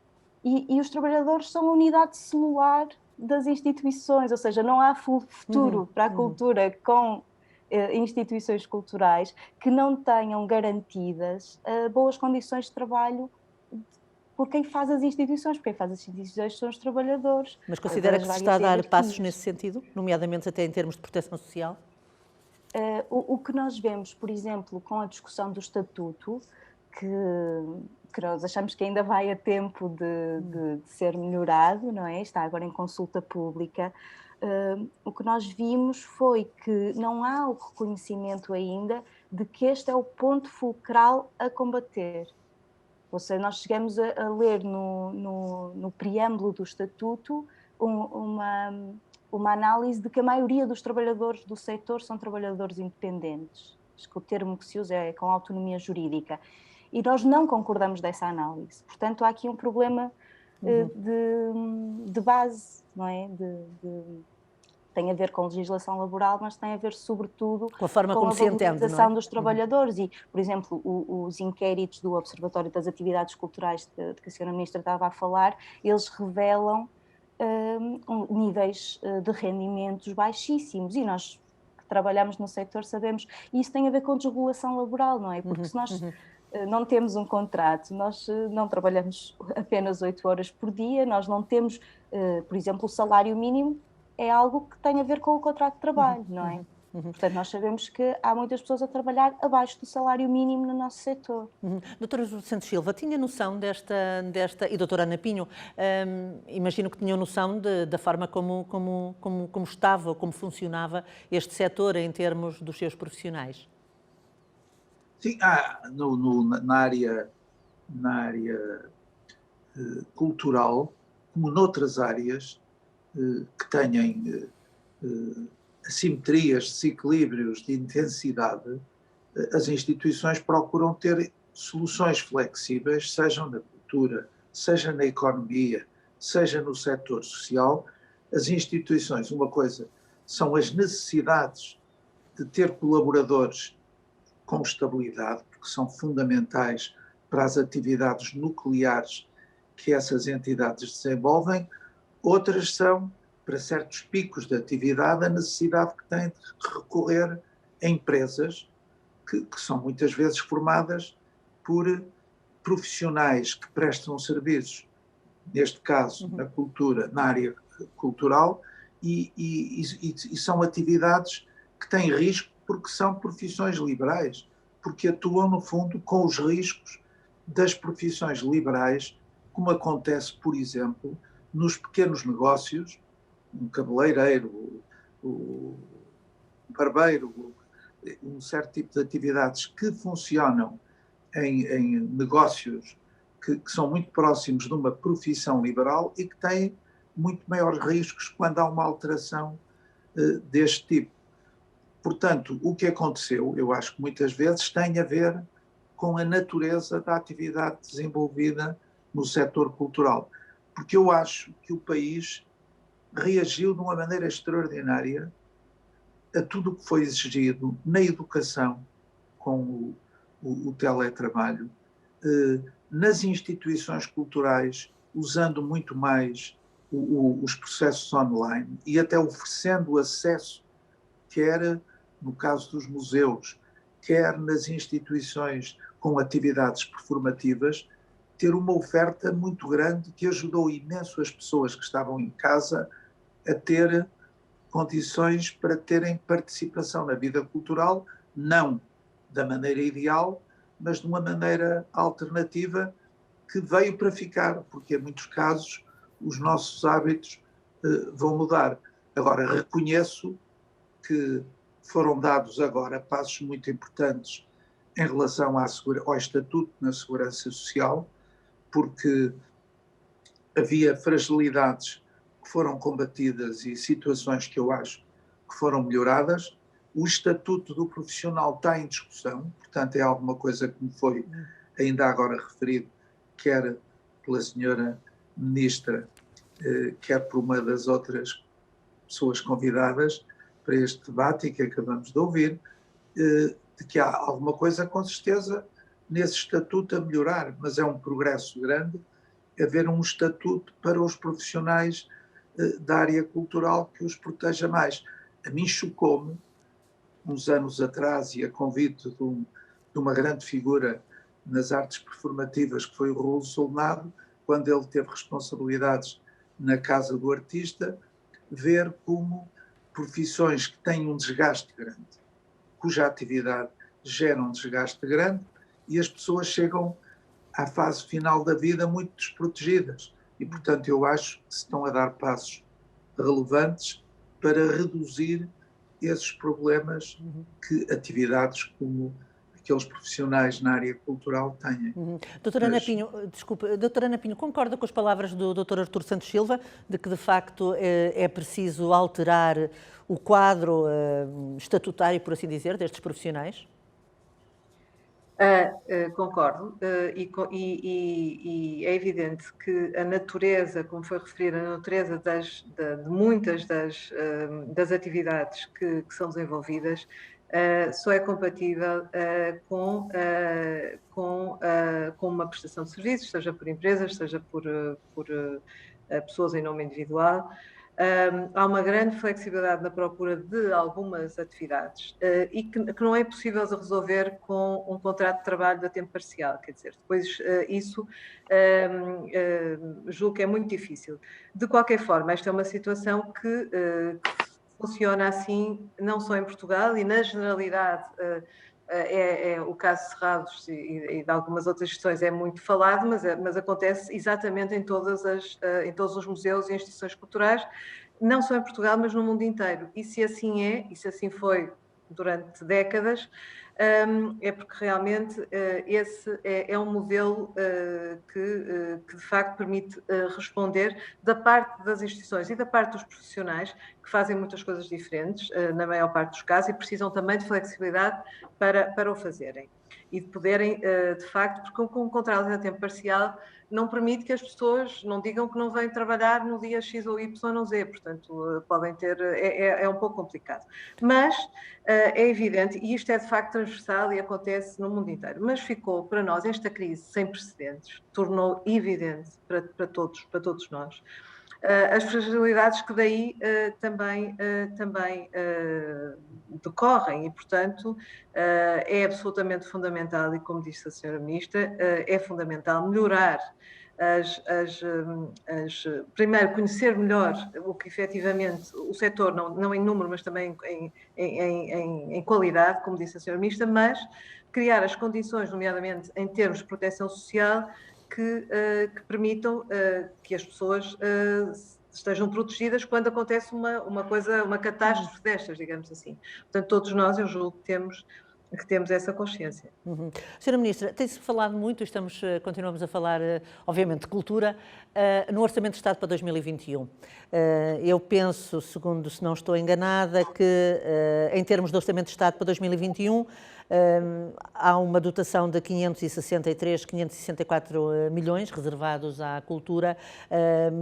E os trabalhadores são a unidade celular das instituições, ou seja, não há futuro para a cultura com instituições culturais que não tenham garantidas boas condições de trabalho por quem faz as instituições, porque quem faz as instituições são os trabalhadores. Mas considera que se está a dar passos nesse sentido, nomeadamente até em termos de proteção social? O que nós vemos, por exemplo, com a discussão do Estatuto, que nós achamos que ainda vai a tempo de ser melhorado, não é? Está agora em consulta pública. O que nós vimos foi que não há o reconhecimento ainda de que este é o ponto fulcral a combater. Ou seja, nós chegamos a ler no preâmbulo do Estatuto uma análise de que a maioria dos trabalhadores do setor são trabalhadores independentes. Acho que o termo que se usa é com autonomia jurídica. E nós não concordamos dessa análise. Portanto, há aqui um problema de base, não é? Tem a ver com legislação laboral, mas tem a ver, sobretudo, com a forma como se entende, valorização dos trabalhadores. E, por exemplo, os inquéritos do Observatório das Atividades Culturais de que a Sra. Ministra estava a falar, eles revelam níveis de rendimentos baixíssimos. E nós que trabalhamos no setor sabemos, e isso tem a ver com desregulação laboral, não é? Porque se nós não temos um contrato, nós não trabalhamos apenas 8 horas por dia, nós não temos, por exemplo, o salário mínimo é algo que tem a ver com o contrato de trabalho, não é? Portanto, nós sabemos que há muitas pessoas a trabalhar abaixo do salário mínimo no nosso setor. Doutora Santos Silva, tinha noção desta e doutora Ana Pinho, imagino que tinham noção da forma como estava, ou como funcionava este setor em termos dos seus profissionais? Sim, na área cultural, como noutras áreas que tenham assimetrias, desequilíbrios de intensidade, as instituições procuram ter soluções flexíveis, sejam na cultura, seja na economia, seja no setor social. As instituições, uma coisa, são as necessidades de ter colaboradores com estabilidade, porque são fundamentais para as atividades nucleares que essas entidades desenvolvem. Outras são, para certos picos de atividade, a necessidade que têm de recorrer a empresas que são muitas vezes formadas por profissionais que prestam serviços, neste caso na cultura, na área cultural, e são atividades que têm risco porque são profissões liberais, porque atuam, no fundo, com os riscos das profissões liberais, como acontece, por exemplo, nos pequenos negócios, um cabeleireiro, o barbeiro, um certo tipo de atividades que funcionam em negócios que são muito próximos de uma profissão liberal e que têm muito maiores riscos quando há uma alteração deste tipo. Portanto, o que aconteceu, eu acho que muitas vezes tem a ver com a natureza da atividade desenvolvida no setor cultural. Porque eu acho que o país reagiu de uma maneira extraordinária a tudo o que foi exigido na educação, com o teletrabalho, nas instituições culturais, usando muito mais os processos online e até oferecendo acesso, quer no caso dos museus, quer nas instituições com atividades performativas, ter uma oferta muito grande que ajudou imenso as pessoas que estavam em casa a ter condições para terem participação na vida cultural, não da maneira ideal, mas de uma maneira alternativa que veio para ficar, porque em muitos casos os nossos hábitos vão mudar. Agora, reconheço que foram dados agora passos muito importantes em relação ao Estatuto na Segurança Social, porque havia fragilidades que foram combatidas e situações que eu acho que foram melhoradas. O Estatuto do Profissional está em discussão, portanto é alguma coisa que me foi ainda agora referido, quer pela senhora Ministra, quer por uma das outras pessoas convidadas para este debate e que acabamos de ouvir, de que há alguma coisa com certeza nesse Estatuto a melhorar, mas é um progresso grande haver um estatuto para os profissionais da área cultural que os proteja mais. A mim chocou-me, uns anos atrás, e a convite de uma grande figura nas artes performativas, que foi o Raul Solnado, quando ele teve responsabilidades na Casa do Artista, ver como profissões que têm um desgaste grande, cuja atividade gera um desgaste grande, e as pessoas chegam à fase final da vida muito desprotegidas. E, portanto, eu acho que se estão a dar passos relevantes para reduzir esses problemas que atividades como aqueles profissionais na área cultural têm. Doutora Ana Pinho, desculpe, doutora Ana Pinho, concorda com as palavras do Dr. Artur Santos Silva, de que de facto é preciso alterar o quadro estatutário, por assim dizer, destes profissionais? Concordo, e é evidente que a natureza, como foi referido, a natureza de muitas das atividades que são desenvolvidas só é compatível com uma prestação de serviços, seja por empresas, seja por pessoas em nome individual. Há uma grande flexibilidade na procura de algumas atividades e que não é possível resolver com um contrato de trabalho a tempo parcial, quer dizer, depois isso julgo que é muito difícil. De qualquer forma, esta é uma situação que funciona assim, não só em Portugal, e na generalidade o caso Cerrados e de algumas outras questões é muito falado, mas acontece exatamente em todos os museus e instituições culturais, não só em Portugal, mas no mundo inteiro. E se assim é, e se assim foi durante décadas, é porque realmente esse é um modelo que de facto permite responder da parte das instituições e da parte dos profissionais, que fazem muitas coisas diferentes, na maior parte dos casos, e precisam também de flexibilidade para o fazerem. E de poderem, de facto, porque com um contrato a tempo parcial não permite que as pessoas não digam que não vêm trabalhar no dia X ou Y ou Z, portanto, podem ter, é um pouco complicado. Mas é evidente, e isto é de facto transversal e acontece no mundo inteiro, mas ficou para nós esta crise sem precedentes, tornou evidente para todos nós, as fragilidades que daí também decorrem e, portanto, é absolutamente fundamental, e como disse a senhora Ministra, é fundamental melhorar primeiro, conhecer melhor o que efetivamente o setor, não em número, mas também em qualidade, como disse a senhora Ministra, mas criar as condições, nomeadamente em termos de proteção social, que permitam que as pessoas estejam protegidas quando acontece uma catástrofe destas, digamos assim. Portanto, todos nós, eu julgo que temos que temos essa consciência. Senhora Ministra, tem-se falado muito, continuamos a falar, obviamente, de cultura, no Orçamento de Estado para 2021. Eu penso, segundo, se não estou enganada, que em termos de Orçamento de Estado para 2021 há uma dotação de 564 milhões reservados à cultura,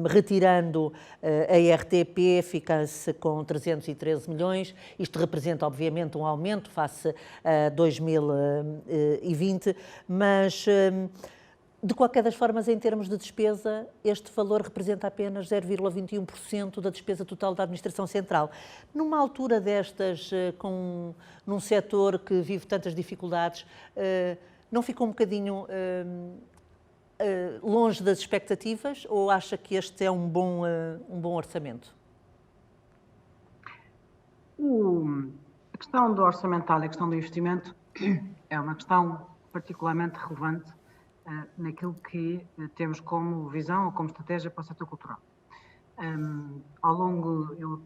retirando a RTP, fica-se com 313 milhões. Isto representa, obviamente, um aumento face a 2020, mas de qualquer das formas, em termos de despesa, este valor representa apenas 0,21% da despesa total da Administração Central. Numa altura destas, num setor que vive tantas dificuldades, não ficou um bocadinho longe das expectativas, ou acha que este é um bom orçamento? A questão do orçamental e a questão do investimento é uma questão particularmente relevante naquilo que temos como visão ou como estratégia para o setor cultural. Ao longo, eu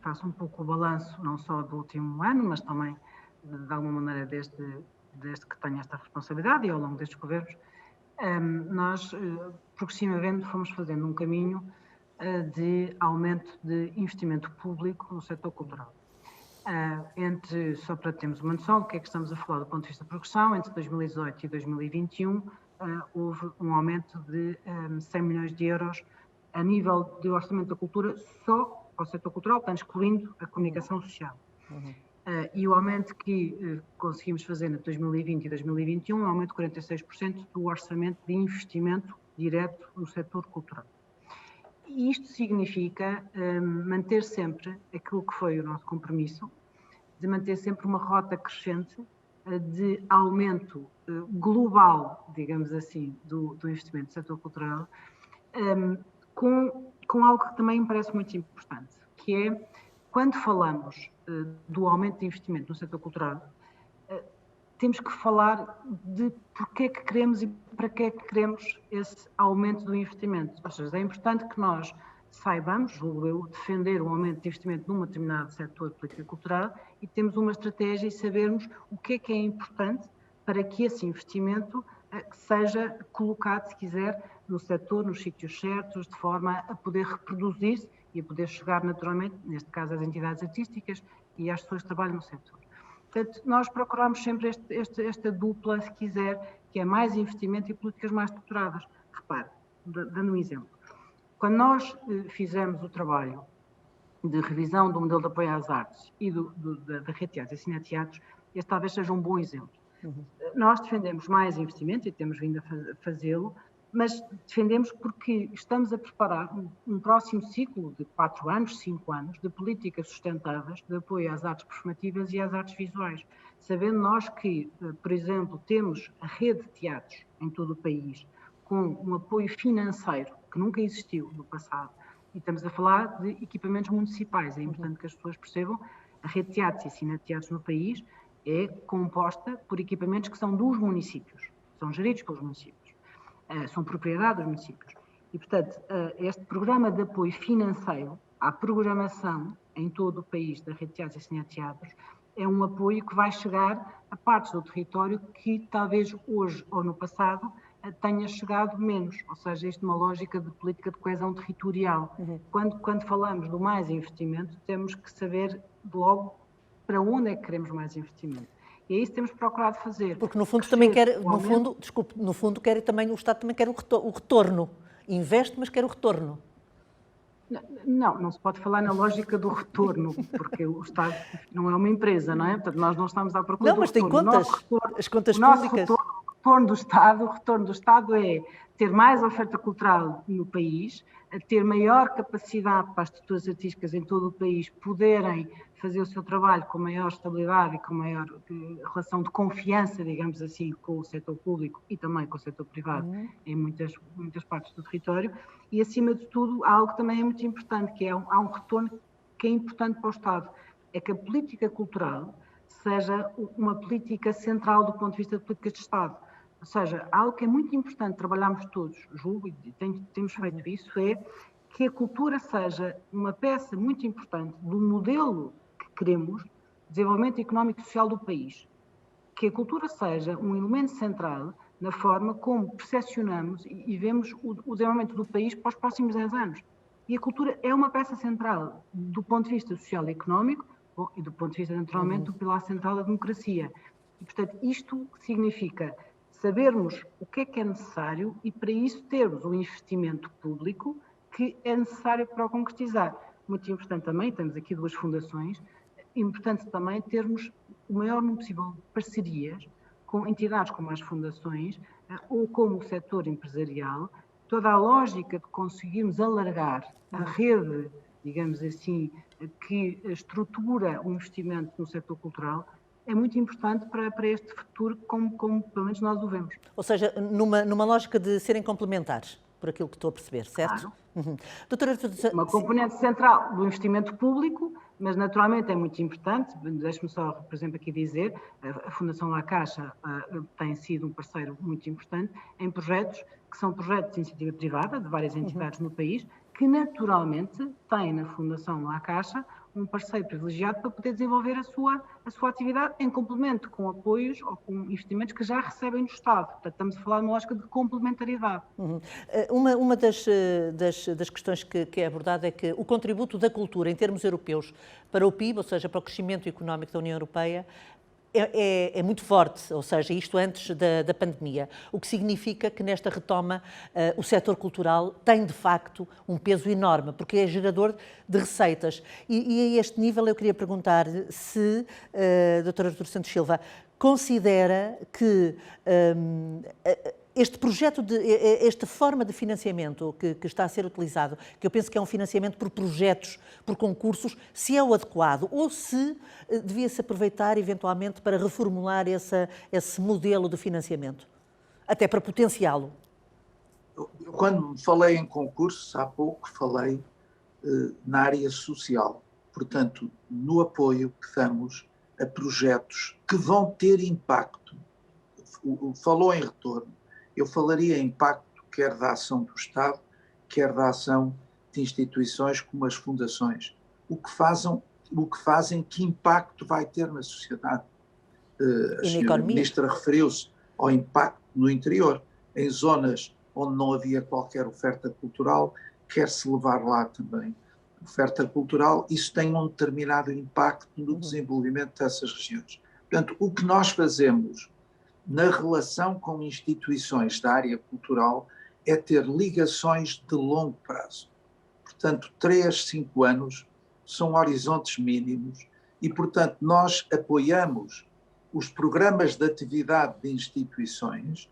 faço um pouco o balanço, não só do último ano, mas também, de alguma maneira, desde que tenho esta responsabilidade e ao longo destes governos, nós, progressivamente, fomos fazendo um caminho de aumento de investimento público no setor cultural. Só para termos uma noção do que é que estamos a falar do ponto de vista de progressão, entre 2018 e 2021 houve um aumento de 100 milhões de euros a nível de orçamento da cultura só ao setor cultural, portanto, excluindo a comunicação social. E o aumento que conseguimos fazer entre 2020 e 2021 é um aumento de 46% do orçamento de investimento direto no setor cultural. E isto significa manter sempre aquilo que foi o nosso compromisso, de manter sempre uma rota crescente de aumento global, digamos assim, do investimento no setor cultural, com algo que também me parece muito importante, que é, quando falamos do aumento de investimento no setor cultural, temos que falar de porque é que queremos e para que é que queremos esse aumento do investimento. Ou seja, é importante que nós saibamos, julgo eu, defender o aumento de investimento num determinado setor de política cultural e temos uma estratégia e sabermos o que é importante para que esse investimento seja colocado, se quiser, no setor, nos sítios certos, de forma a poder reproduzir-se e a poder chegar naturalmente, neste caso, às entidades artísticas e às pessoas que trabalham no setor. Portanto, nós procuramos sempre esta dupla, se quiser, que é mais investimento e políticas mais estruturadas. Repare, dando um exemplo. Quando nós fizemos o trabalho de revisão do modelo de apoio às artes e da rede de teatros e cineteatros, este talvez seja um bom exemplo. Nós defendemos mais investimento e temos vindo a fazê-lo, mas defendemos porque estamos a preparar um próximo ciclo de 4 anos, 5 anos, de políticas sustentáveis de apoio às artes performativas e às artes visuais. Sabendo nós que, por exemplo, temos a rede de teatros em todo o país, com um apoio financeiro que nunca existiu no passado, e estamos a falar de equipamentos municipais. É importante que as pessoas percebam, a rede de teatros e cineteatros no país é composta por equipamentos que são dos municípios, são geridos pelos municípios. São propriedade dos municípios. E, portanto, este programa de apoio financeiro à programação em todo o país da rede de teatros e cineteatros é um apoio que vai chegar a partes do território que talvez hoje ou no passado tenha chegado menos, ou seja, isto é uma lógica de política de coesão territorial. Quando falamos do mais investimento, temos que saber logo para onde é que queremos mais investimento. E é isso que temos procurado fazer. Porque no fundo também quer, no fundo quer também, o Estado também quer o retorno. Investe, mas quer o retorno. Não se pode falar na lógica do retorno, porque o Estado não é uma empresa, não é? Portanto, nós não estamos à procura do retorno. Não, mas tem contas, as contas públicas. O retorno do Estado é ter mais oferta cultural no país, ter maior capacidade para as estruturas artísticas em todo o país poderem fazer o seu trabalho com maior estabilidade e com maior relação de confiança, digamos assim, com o setor público e também com o setor privado em muitas partes do território. E, acima de tudo, há algo que também é muito importante, que há um retorno que é importante para o Estado, é que a política cultural seja uma política central do ponto de vista de políticas de Estado. Ou seja, algo que é muito importante trabalharmos todos, julgo, e temos feito isso, é que a cultura seja uma peça muito importante do modelo que queremos desenvolvimento económico e social do país. Que a cultura seja um elemento central na forma como percepcionamos e vemos o desenvolvimento do país para os próximos 10 anos. E a cultura é uma peça central do ponto de vista social e económico, e do ponto de vista, naturalmente, do pilar central da democracia. E, portanto, isto significa sabermos o que é necessário e, para isso, termos um investimento público que é necessário para o concretizar. Muito importante também, temos aqui 2 fundações, importante também termos o maior número possível de parcerias com entidades como as fundações ou como o setor empresarial, toda a lógica de conseguirmos alargar a rede, digamos assim, que estrutura o investimento no setor cultural, é muito importante para este futuro, como pelo menos nós o vemos. Ou seja, numa lógica de serem complementares, por aquilo que estou a perceber, certo? Claro. Doutora... Uma componente central do investimento público, mas naturalmente é muito importante, deixe-me só, por exemplo, aqui dizer, a Fundação La Caixa tem sido um parceiro muito importante em projetos que são projetos de iniciativa privada, de várias entidades no país, que naturalmente têm na Fundação La Caixa um parceiro privilegiado para poder desenvolver a sua atividade em complemento com apoios ou com investimentos que já recebem do Estado. Portanto, estamos a falar de uma lógica de complementariedade. Uma das questões que é abordada é que o contributo da cultura em termos europeus para o PIB, ou seja, para o crescimento económico da União Europeia, é muito forte, ou seja, isto antes da pandemia, o que significa que nesta retoma o setor cultural tem de facto um peso enorme, porque é gerador de receitas. E a este nível eu queria perguntar se, doutora Artur Santos Silva, considera que este projeto, esta forma de financiamento que está a ser utilizado, que eu penso que é um financiamento por projetos, por concursos, se é o adequado ou se devia-se aproveitar eventualmente para reformular esse modelo de financiamento, até para potenciá-lo. Quando falei em concursos, há pouco falei na área social, portanto, no apoio que damos a projetos que vão ter impacto. Falou em retorno. Eu falaria em impacto quer da ação do Estado, quer da ação de instituições como as fundações. O que fazem, que impacto vai ter na sociedade? A senhora Ministra referiu-se ao impacto no interior, em zonas onde não havia qualquer oferta cultural, quer-se levar lá também oferta cultural, isso tem um determinado impacto no desenvolvimento dessas regiões. Portanto, o que nós fazemos na relação com instituições da área cultural é ter ligações de longo prazo. Portanto, 3, 5 anos são horizontes mínimos e, portanto, nós apoiamos os programas de atividade de instituições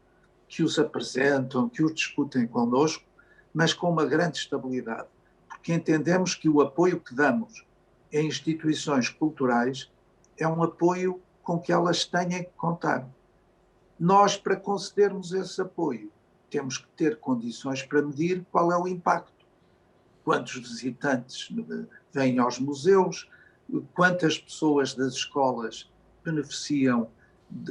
que os apresentam, que os discutem connosco, mas com uma grande estabilidade, porque entendemos que o apoio que damos a instituições culturais é um apoio com que elas tenham que contar. Nós, para concedermos esse apoio, temos que ter condições para medir qual é o impacto. Quantos visitantes vêm aos museus, quantas pessoas das escolas beneficiam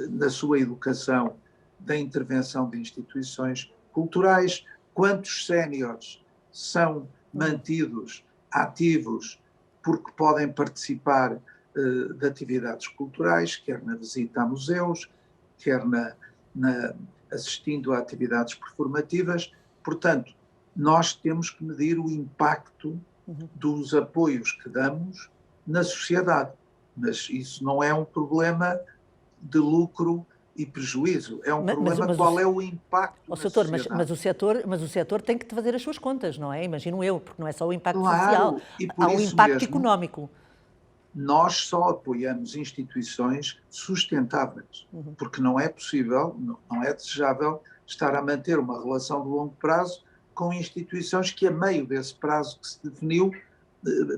na sua educação da intervenção de instituições culturais, quantos séniores são mantidos ativos porque podem participar de atividades culturais, quer na visita a museus, quer assistindo a atividades performativas. Portanto, nós temos que medir o impacto dos apoios que damos na sociedade. Mas isso não é um problema de lucro e prejuízo, é um problema qual é o impacto na sociedade. Mas o setor tem que fazer as suas contas, não é? Imagino eu, porque não é só o impacto social, há um impacto económico. Nós só apoiamos instituições sustentáveis, porque não é possível, não é desejável estar a manter uma relação de longo prazo com instituições que a meio desse prazo que se definiu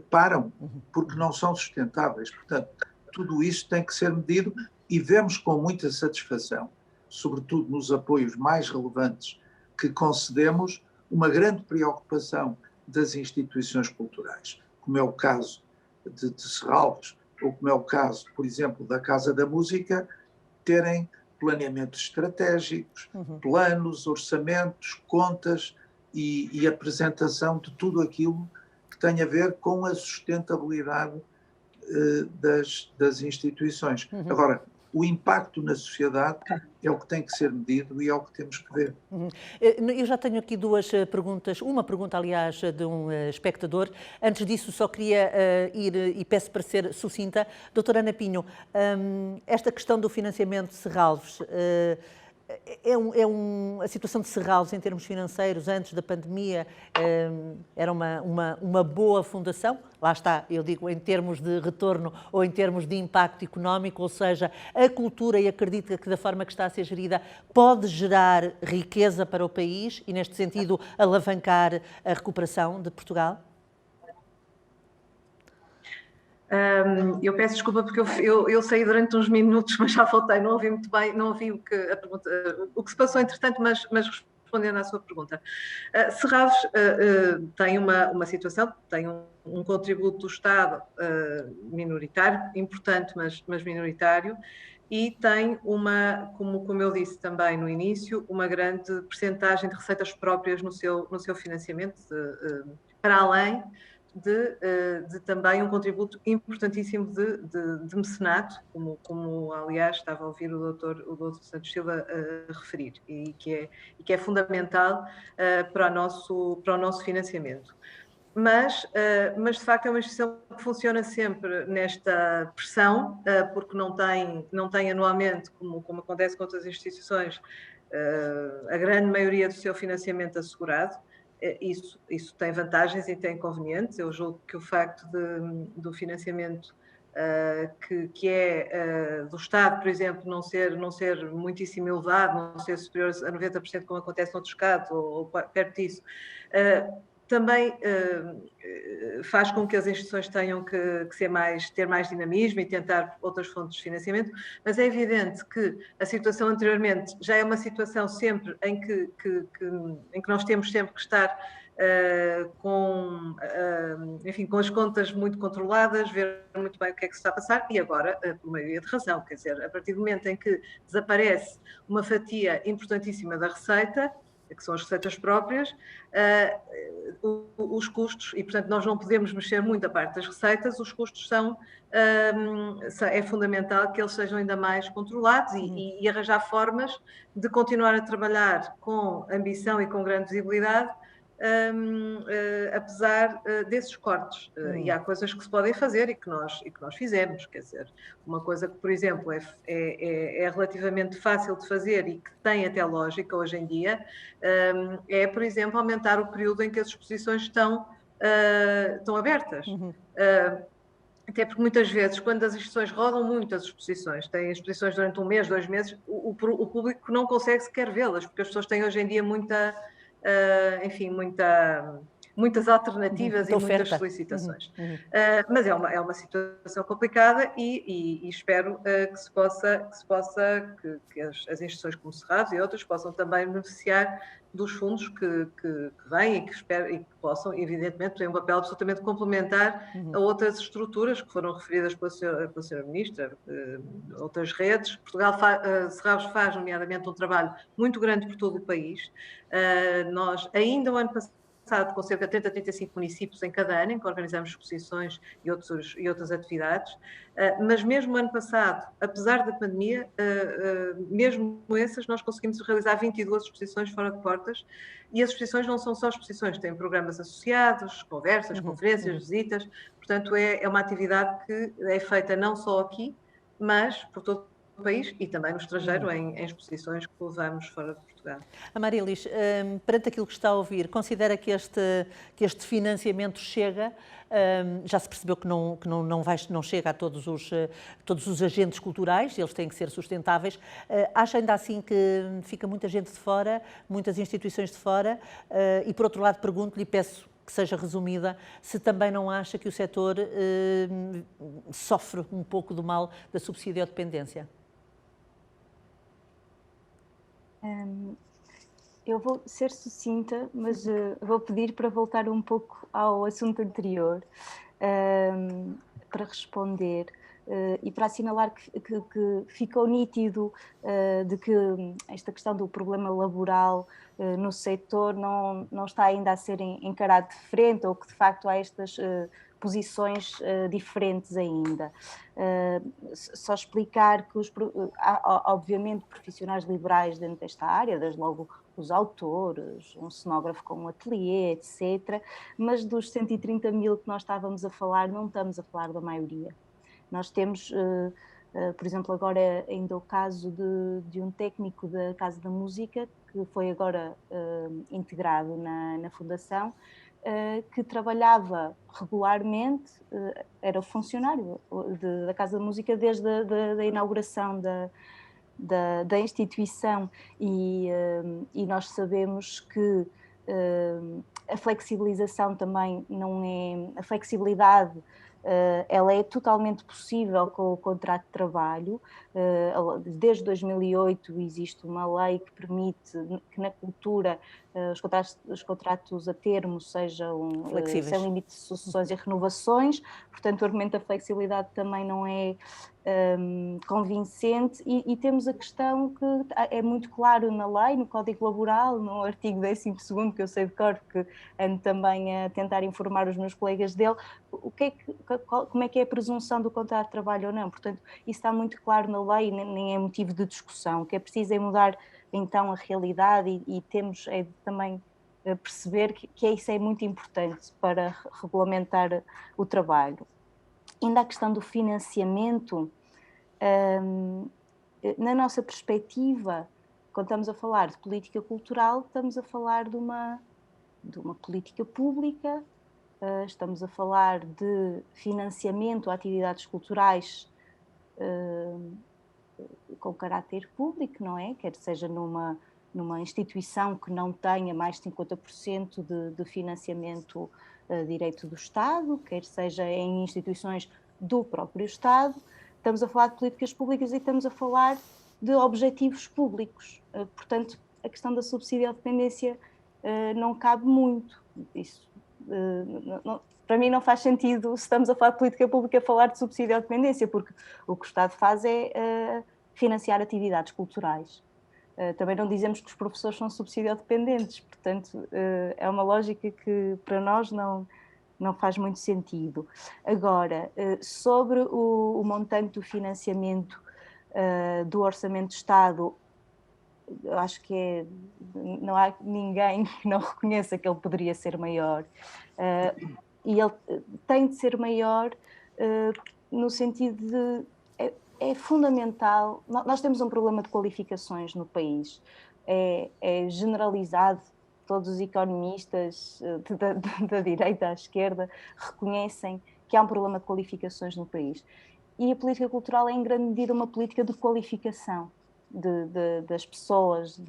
param, porque não são sustentáveis. Portanto, tudo isso tem que ser medido e vemos com muita satisfação, sobretudo nos apoios mais relevantes que concedemos, uma grande preocupação das instituições culturais, como é o caso de Serralves, ou como é o caso, por exemplo, da Casa da Música, terem planeamentos estratégicos, planos, orçamentos, contas e apresentação de tudo aquilo que tem a ver com a sustentabilidade das instituições. Agora, o impacto na sociedade é o que tem que ser medido e é o que temos que ver. Eu já tenho aqui duas perguntas, uma pergunta, aliás, de um espectador. Antes disso, só queria ir, e peço para ser sucinta, doutora Ana Pinho, esta questão do financiamento de Serralves, a situação de Serralves em termos financeiros antes da pandemia era uma boa fundação, lá está, eu digo em termos de retorno ou em termos de impacto económico, ou seja, a cultura, e acredita que da forma que está a ser gerida pode gerar riqueza para o país e neste sentido alavancar a recuperação de Portugal? Eu peço desculpa porque eu saí durante uns minutos, mas já voltei, não ouvi muito bem, não ouvi o que se passou entretanto, mas respondendo à sua pergunta. Serralves tem uma situação, tem um contributo do Estado minoritário, importante, mas minoritário, e tem como eu disse também no início, uma grande percentagem de receitas próprias no seu financiamento, para além de também um contributo importantíssimo de mecenato, como aliás estava a ouvir o doutor Santos Silva referir, e que é fundamental para o nosso financiamento. Mas de facto é uma instituição que funciona sempre nesta pressão, porque não tem anualmente, como acontece com outras instituições, a grande maioria do seu financiamento assegurado. Isso tem vantagens e tem inconvenientes. Eu julgo que o facto do financiamento que é do Estado, por exemplo, não ser muitíssimo elevado, não ser superior a 90%, como acontece noutros casos, ou perto disso, também faz com que as instituições tenham que ter mais dinamismo e tentar outras fontes de financiamento, mas é evidente que a situação anteriormente já é uma situação sempre em que nós temos sempre que estar com as contas muito controladas, ver muito bem o que é que se está a passar, e agora, por maioria de razão, quer dizer, a partir do momento em que desaparece uma fatia importantíssima da receita, que são as receitas próprias, os custos, e portanto nós não podemos mexer muito a parte das receitas, os custos é fundamental que eles sejam ainda mais controlados e arranjar formas de continuar a trabalhar com ambição e com grande visibilidade, apesar desses cortes. E há coisas que se podem fazer e que nós fizemos, quer dizer, uma coisa que, por exemplo, é relativamente fácil de fazer e que tem até lógica hoje em dia, é, por exemplo, aumentar o período em que as exposições estão abertas. Até porque muitas vezes, quando as instituições rodam muito as exposições, têm exposições durante um mês, 2 meses, o público não consegue sequer vê-las, porque as pessoas têm hoje em dia muitas alternativas e muitas solicitações. Mas é uma situação complicada e espero que as instituições como Serralves e outras possam também beneficiar dos fundos que vêm e que possam, evidentemente, ter um papel absolutamente complementar a outras estruturas que foram referidas pela senhora Ministra, outras redes. Serralves faz, nomeadamente, um trabalho muito grande por todo o país. Nós, ainda o ano passado, com cerca de 30 a 35 municípios em cada ano, em que organizamos exposições e outras atividades, mas mesmo no ano passado, apesar da pandemia, mesmo essas, nós conseguimos realizar 22 exposições fora de portas, e as exposições não são só exposições, têm programas associados, conversas, conferências, visitas, portanto é uma atividade que é feita não só aqui, mas por todo o país e também no estrangeiro, em exposições que levamos fora de Portugal. Marilis, perante aquilo que está a ouvir, considera que este financiamento chega? Já se percebeu que não chega a todos os agentes culturais, eles têm que ser sustentáveis. Acha ainda assim que fica muita gente de fora, muitas instituições de fora? E por outro lado, pergunto-lhe e peço que seja resumida, se também não acha que o setor sofre um pouco do mal da subsidiodependência? Eu vou ser sucinta, mas vou pedir para voltar um pouco ao assunto anterior para responder e para assinalar que ficou nítido de que esta questão do problema laboral no setor não está ainda a ser encarado de frente, ou que de facto há estas posições diferentes ainda. Só explicar que há, obviamente, profissionais liberais dentro desta área, desde logo os autores, um cenógrafo com um ateliê, etc. Mas dos 130 mil que nós estávamos a falar, não estamos a falar da maioria. Nós temos, por exemplo, agora ainda o caso de um técnico da Casa da Música, que foi agora integrado na Fundação, que trabalhava regularmente, era funcionário da Casa da Música desde a inauguração da instituição, e nós sabemos que a flexibilização também não é... A flexibilidade ela é totalmente possível com o contrato de trabalho. Desde 2008 existe uma lei que permite que na cultura os contratos a termo sejam sem limite de sucessões e renovações, portanto o argumento da flexibilidade também não é convincente, e temos a questão que é muito claro na lei, no Código Laboral, no artigo 12º, que eu sei de cor, que ando também a tentar informar os meus colegas dele, como é que é a presunção do contrato de trabalho ou não. Portanto, isso está muito claro na lei, nem é motivo de discussão. O que é preciso é mudar então a realidade, e temos também perceber que isso é muito importante para regulamentar o trabalho. Ainda a questão do financiamento, na nossa perspectiva, quando estamos a falar de política cultural, estamos a falar de uma política pública, estamos a falar de financiamento a atividades culturais com caráter público, não é? Quer seja numa instituição que não tenha mais de 50% de financiamento direito do Estado, quer seja em instituições do próprio Estado. Estamos a falar de políticas públicas e estamos a falar de objetivos públicos. Portanto, a questão da subsidiodependência não cabe muito. Isso, para mim não faz sentido, se estamos a falar de política pública, falar de subsidiodependência, porque o que o Estado faz é financiar atividades culturais. Também não dizemos que os professores são subsidiodependentes, portanto, é uma lógica que para nós não faz muito sentido. Agora, sobre o montante do financiamento do Orçamento de Estado, eu acho que não há ninguém que não reconheça que ele poderia ser maior. E ele tem de ser maior no sentido de... É fundamental. Nós temos um problema de qualificações no país. É generalizado. Todos os economistas da direita à esquerda reconhecem que há um problema de qualificações no país. E a política cultural é, em grande medida, uma política de qualificação das pessoas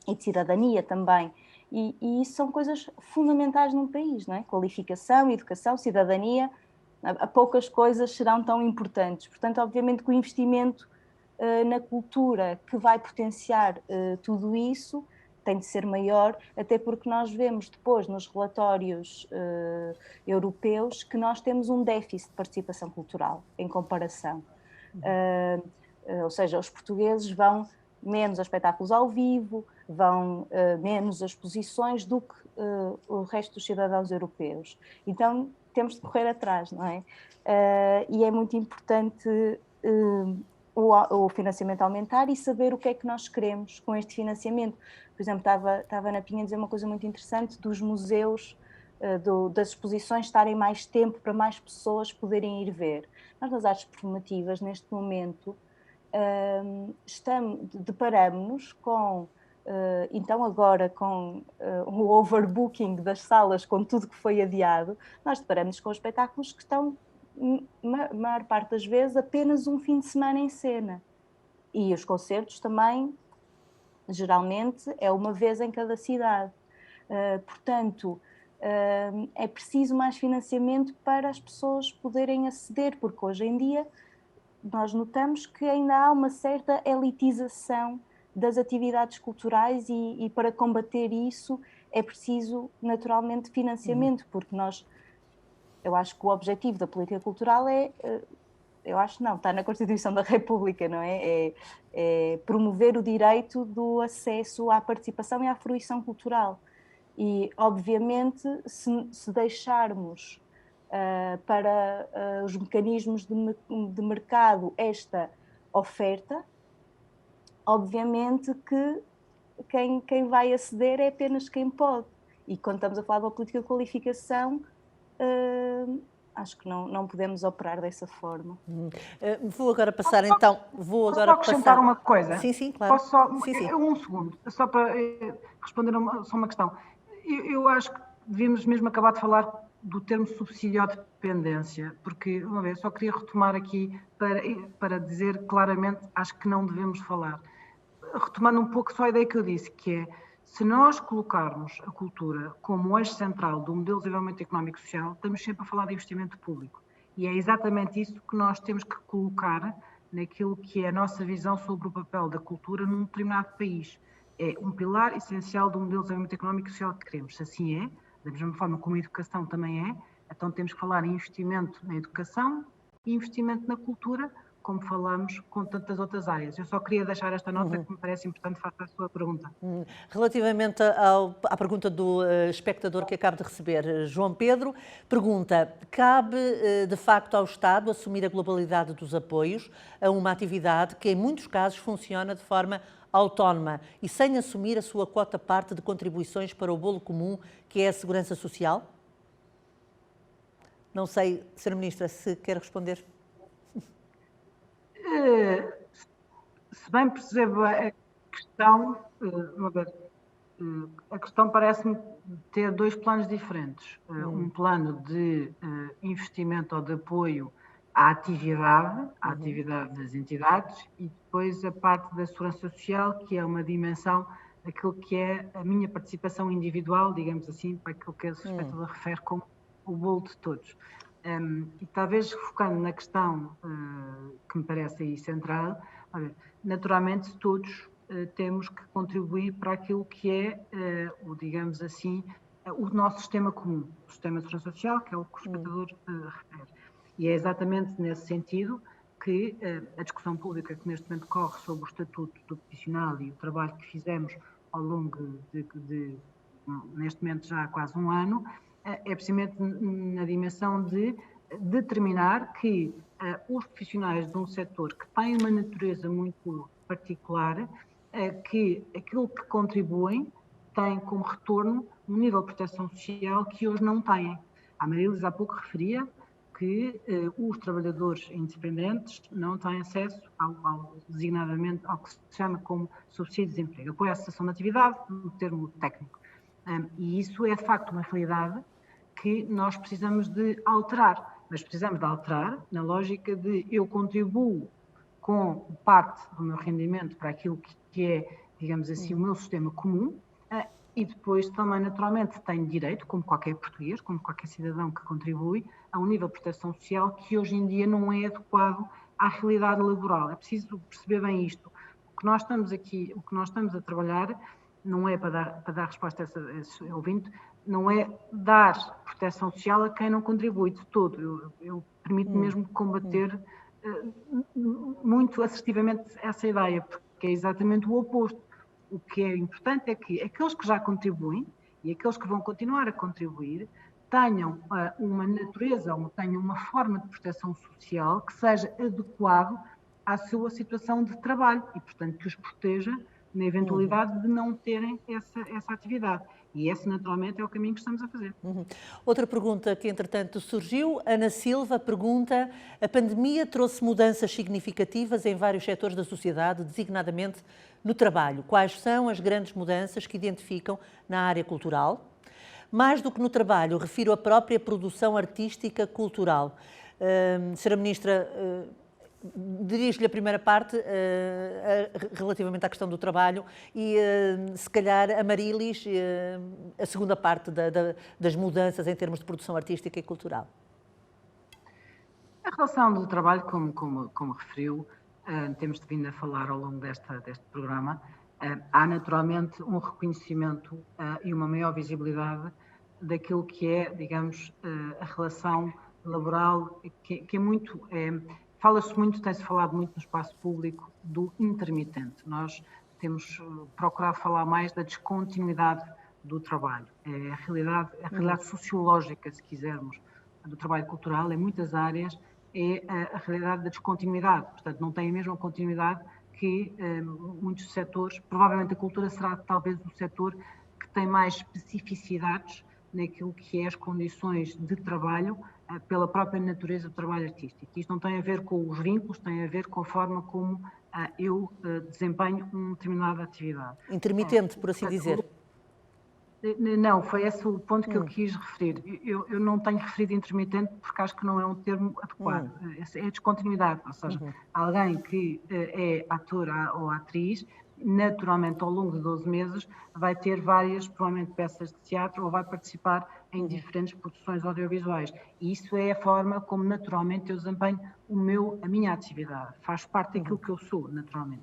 e de cidadania também. E isso são coisas fundamentais num país, não é? Qualificação, educação, cidadania. A poucas coisas serão tão importantes. Portanto, obviamente que o investimento na cultura, que vai potenciar tudo isso, tem de ser maior, até porque nós vemos depois nos relatórios europeus que nós temos um déficit de participação cultural em comparação. Ou seja, os portugueses vão menos a espetáculos ao vivo, vão menos a exposições do que o resto dos cidadãos europeus. Então, temos de correr atrás, não é? E é muito importante o financiamento aumentar e saber o que é que nós queremos com este financiamento. Por exemplo, estava na Pinha a dizer uma coisa muito interessante dos museus, das exposições estarem mais tempo para mais pessoas poderem ir ver. Nós, nas artes performativas, neste momento, deparamos-nos com... então agora com o overbooking das salas, com tudo que foi adiado, nós deparamos com espetáculos que estão, maior parte das vezes, apenas um fim de semana em cena. E os concertos também, geralmente, é uma vez em cada cidade. Portanto, é preciso mais financiamento para as pessoas poderem aceder, porque hoje em dia nós notamos que ainda há uma certa elitização das atividades culturais e para combater isso é preciso naturalmente financiamento, porque eu acho que o objetivo da política cultural está na Constituição da República, não é? É promover o direito do acesso à participação e à fruição cultural. E, obviamente, se deixarmos para os mecanismos de mercado esta oferta, obviamente que quem vai aceder é apenas quem pode. E quando estamos a falar de uma política de qualificação, acho que não podemos operar dessa forma. Vou agora passar então... Posso só acrescentar uma coisa? Sim, claro. Posso só, Sim. Um segundo, só para responder só uma questão. Eu acho que devíamos mesmo acabar de falar do termo subsídio à dependência, porque, uma vez, só queria retomar aqui para dizer claramente, acho que não devemos falar. Retomando um pouco só a ideia que eu disse, que é, se nós colocarmos a cultura como eixo central do modelo de desenvolvimento económico e social, estamos sempre a falar de investimento público. E é exatamente isso que nós temos que colocar naquilo que é a nossa visão sobre o papel da cultura num determinado país. É um pilar essencial do modelo de desenvolvimento económico e social que queremos. Se assim é, da mesma forma como a educação também é, então temos que falar em investimento na educação e investimento na cultura, como falamos com tantas outras áreas. Eu só queria deixar esta nota que me parece importante face à sua pergunta. Relativamente à pergunta do espectador que acabo de receber, João Pedro, pergunta: cabe de facto ao Estado assumir a globalidade dos apoios a uma atividade que em muitos casos funciona de forma autónoma e sem assumir a sua quota-parte de contribuições para o bolo comum, que é a segurança social? Não sei, Sra. Ministra, se quer responder. Se bem percebo a questão, a questão parece-me ter dois planos diferentes. Um plano de investimento ou de apoio à atividade das entidades, e depois a parte da segurança social, que é uma dimensão daquilo que é a minha participação individual, digamos assim, para aquilo que a espectador refere como o bolo de todos. E talvez focando na questão que me parece aí central, naturalmente todos temos que contribuir para aquilo que é, digamos assim, o nosso sistema comum, o sistema de segurança social, que é o que o espectador refere. E é exatamente nesse sentido que a discussão pública que neste momento corre sobre o estatuto do profissional e o trabalho que fizemos ao longo neste momento já há quase um ano, é precisamente na dimensão de determinar que os profissionais de um setor que tem uma natureza muito particular, que aquilo que contribuem tem como retorno um nível de proteção social que hoje não têm. A Marilis há pouco referia que os trabalhadores independentes não têm acesso designadamente ao que se chama como subsídio de desemprego, apoio à cessação de atividade, no termo técnico. E isso é de facto uma realidade que nós precisamos de alterar, mas precisamos de alterar na lógica de eu contribuo com parte do meu rendimento para aquilo que é, digamos assim, o meu sistema comum, e depois também naturalmente tenho direito, como qualquer português, como qualquer cidadão que contribui, a um nível de proteção social que hoje em dia não é adequado à realidade laboral. É preciso perceber bem isto. O que nós estamos aqui, o que nós estamos a trabalhar, não é para dar resposta a esse ouvinte, não é dar proteção social a quem não contribui de todo. Eu permito mesmo combater muito assertivamente essa ideia, porque é exatamente o oposto. O que é importante é que aqueles que já contribuem e aqueles que vão continuar a contribuir tenham uma natureza, ou tenham uma forma de proteção social que seja adequado à sua situação de trabalho e, portanto, que os proteja na eventualidade de não terem essa atividade. E esse, naturalmente, é o caminho que estamos a fazer. Outra pergunta que, entretanto, surgiu. Ana Silva pergunta: a pandemia trouxe mudanças significativas em vários setores da sociedade, designadamente no trabalho. Quais são as grandes mudanças que identificam na área cultural? Mais do que no trabalho, refiro à própria produção artística cultural. Sra. Ministra, dirijo-lhe a primeira parte relativamente à questão do trabalho e, se calhar, a Marilis a segunda parte das mudanças em termos de produção artística e cultural. A relação do trabalho, como referiu, temos vindo a falar ao longo deste programa, há naturalmente um reconhecimento e uma maior visibilidade daquilo que é, digamos, a relação laboral, que é muito... Fala-se muito, tem-se falado muito no espaço público do intermitente. Nós temos procurado falar mais da descontinuidade do trabalho. É a realidade sociológica, se quisermos, do trabalho cultural, em muitas áreas, é a realidade da descontinuidade. Portanto, não tem a mesma continuidade que muitos setores. Provavelmente a cultura será talvez o setor que tem mais especificidades naquilo que é as condições de trabalho pela própria natureza do trabalho artístico. Isto não tem a ver com os vínculos, tem a ver com a forma como eu desempenho uma determinada atividade. Intermitente, por assim dizer. Não, foi esse o ponto que eu quis referir. Eu não tenho referido intermitente porque acho que não é um termo adequado. É descontinuidade, ou seja, alguém que é ator ou atriz, naturalmente ao longo de 12 meses vai ter várias, provavelmente, peças de teatro ou vai participar em diferentes produções audiovisuais. E isso é a forma como naturalmente eu desempenho a minha atividade. Faz parte daquilo que eu sou, naturalmente.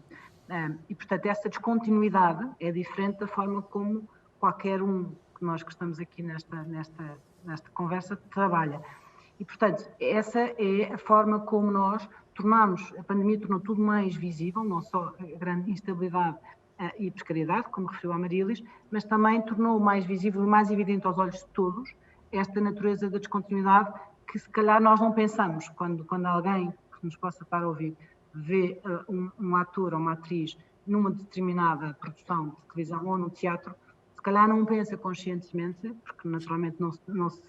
E, portanto, essa descontinuidade é diferente da forma como qualquer um que nós que estamos aqui nesta conversa trabalha. E, portanto, essa é a forma como nós a pandemia tornou tudo mais visível, não só a grande instabilidade e precariedade, como referiu a Marilis, mas também tornou mais visível e mais evidente aos olhos de todos esta natureza da descontinuidade que se calhar nós não pensamos quando alguém que nos possa estar a ouvir vê um ator ou uma atriz numa determinada produção de televisão ou no teatro, se calhar não pensa conscientemente, porque naturalmente não se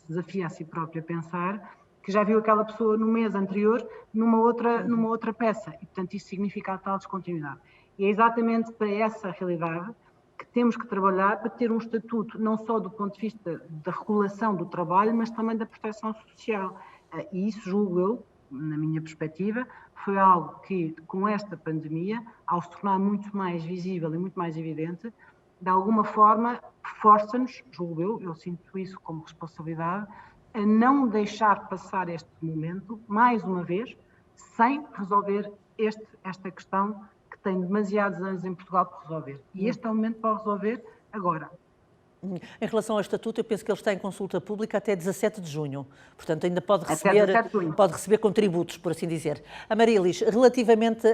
desafia a si próprio a pensar, que já viu aquela pessoa no mês anterior numa outra peça, e portanto isso significa a tal descontinuidade. E é exatamente para essa realidade que temos que trabalhar para ter um estatuto, não só do ponto de vista da regulação do trabalho, mas também da proteção social. E isso, julgo eu, na minha perspectiva, foi algo que, com esta pandemia, ao se tornar muito mais visível e muito mais evidente, de alguma forma, força-nos, julgo eu sinto isso como responsabilidade, a não deixar passar este momento, mais uma vez, sem resolver esta questão que tem demasiados anos em Portugal para resolver. E este é o momento para resolver agora. Em relação ao Estatuto, eu penso que ele está em consulta pública até 17 de junho. Portanto, ainda pode receber contributos, por assim dizer. Amarilis, relativamente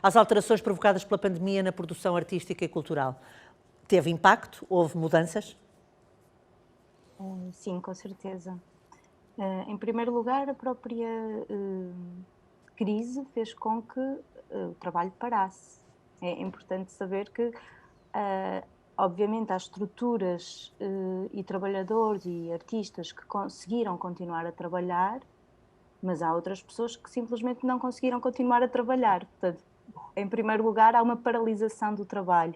às alterações provocadas pela pandemia na produção artística e cultural, teve impacto? Houve mudanças? Sim, com certeza. Em primeiro lugar, a própria crise fez com que o trabalho parasse. É importante saber que, obviamente, há estruturas e trabalhadores e artistas que conseguiram continuar a trabalhar, mas há outras pessoas que simplesmente não conseguiram continuar a trabalhar. Portanto, em primeiro lugar, há uma paralisação do trabalho.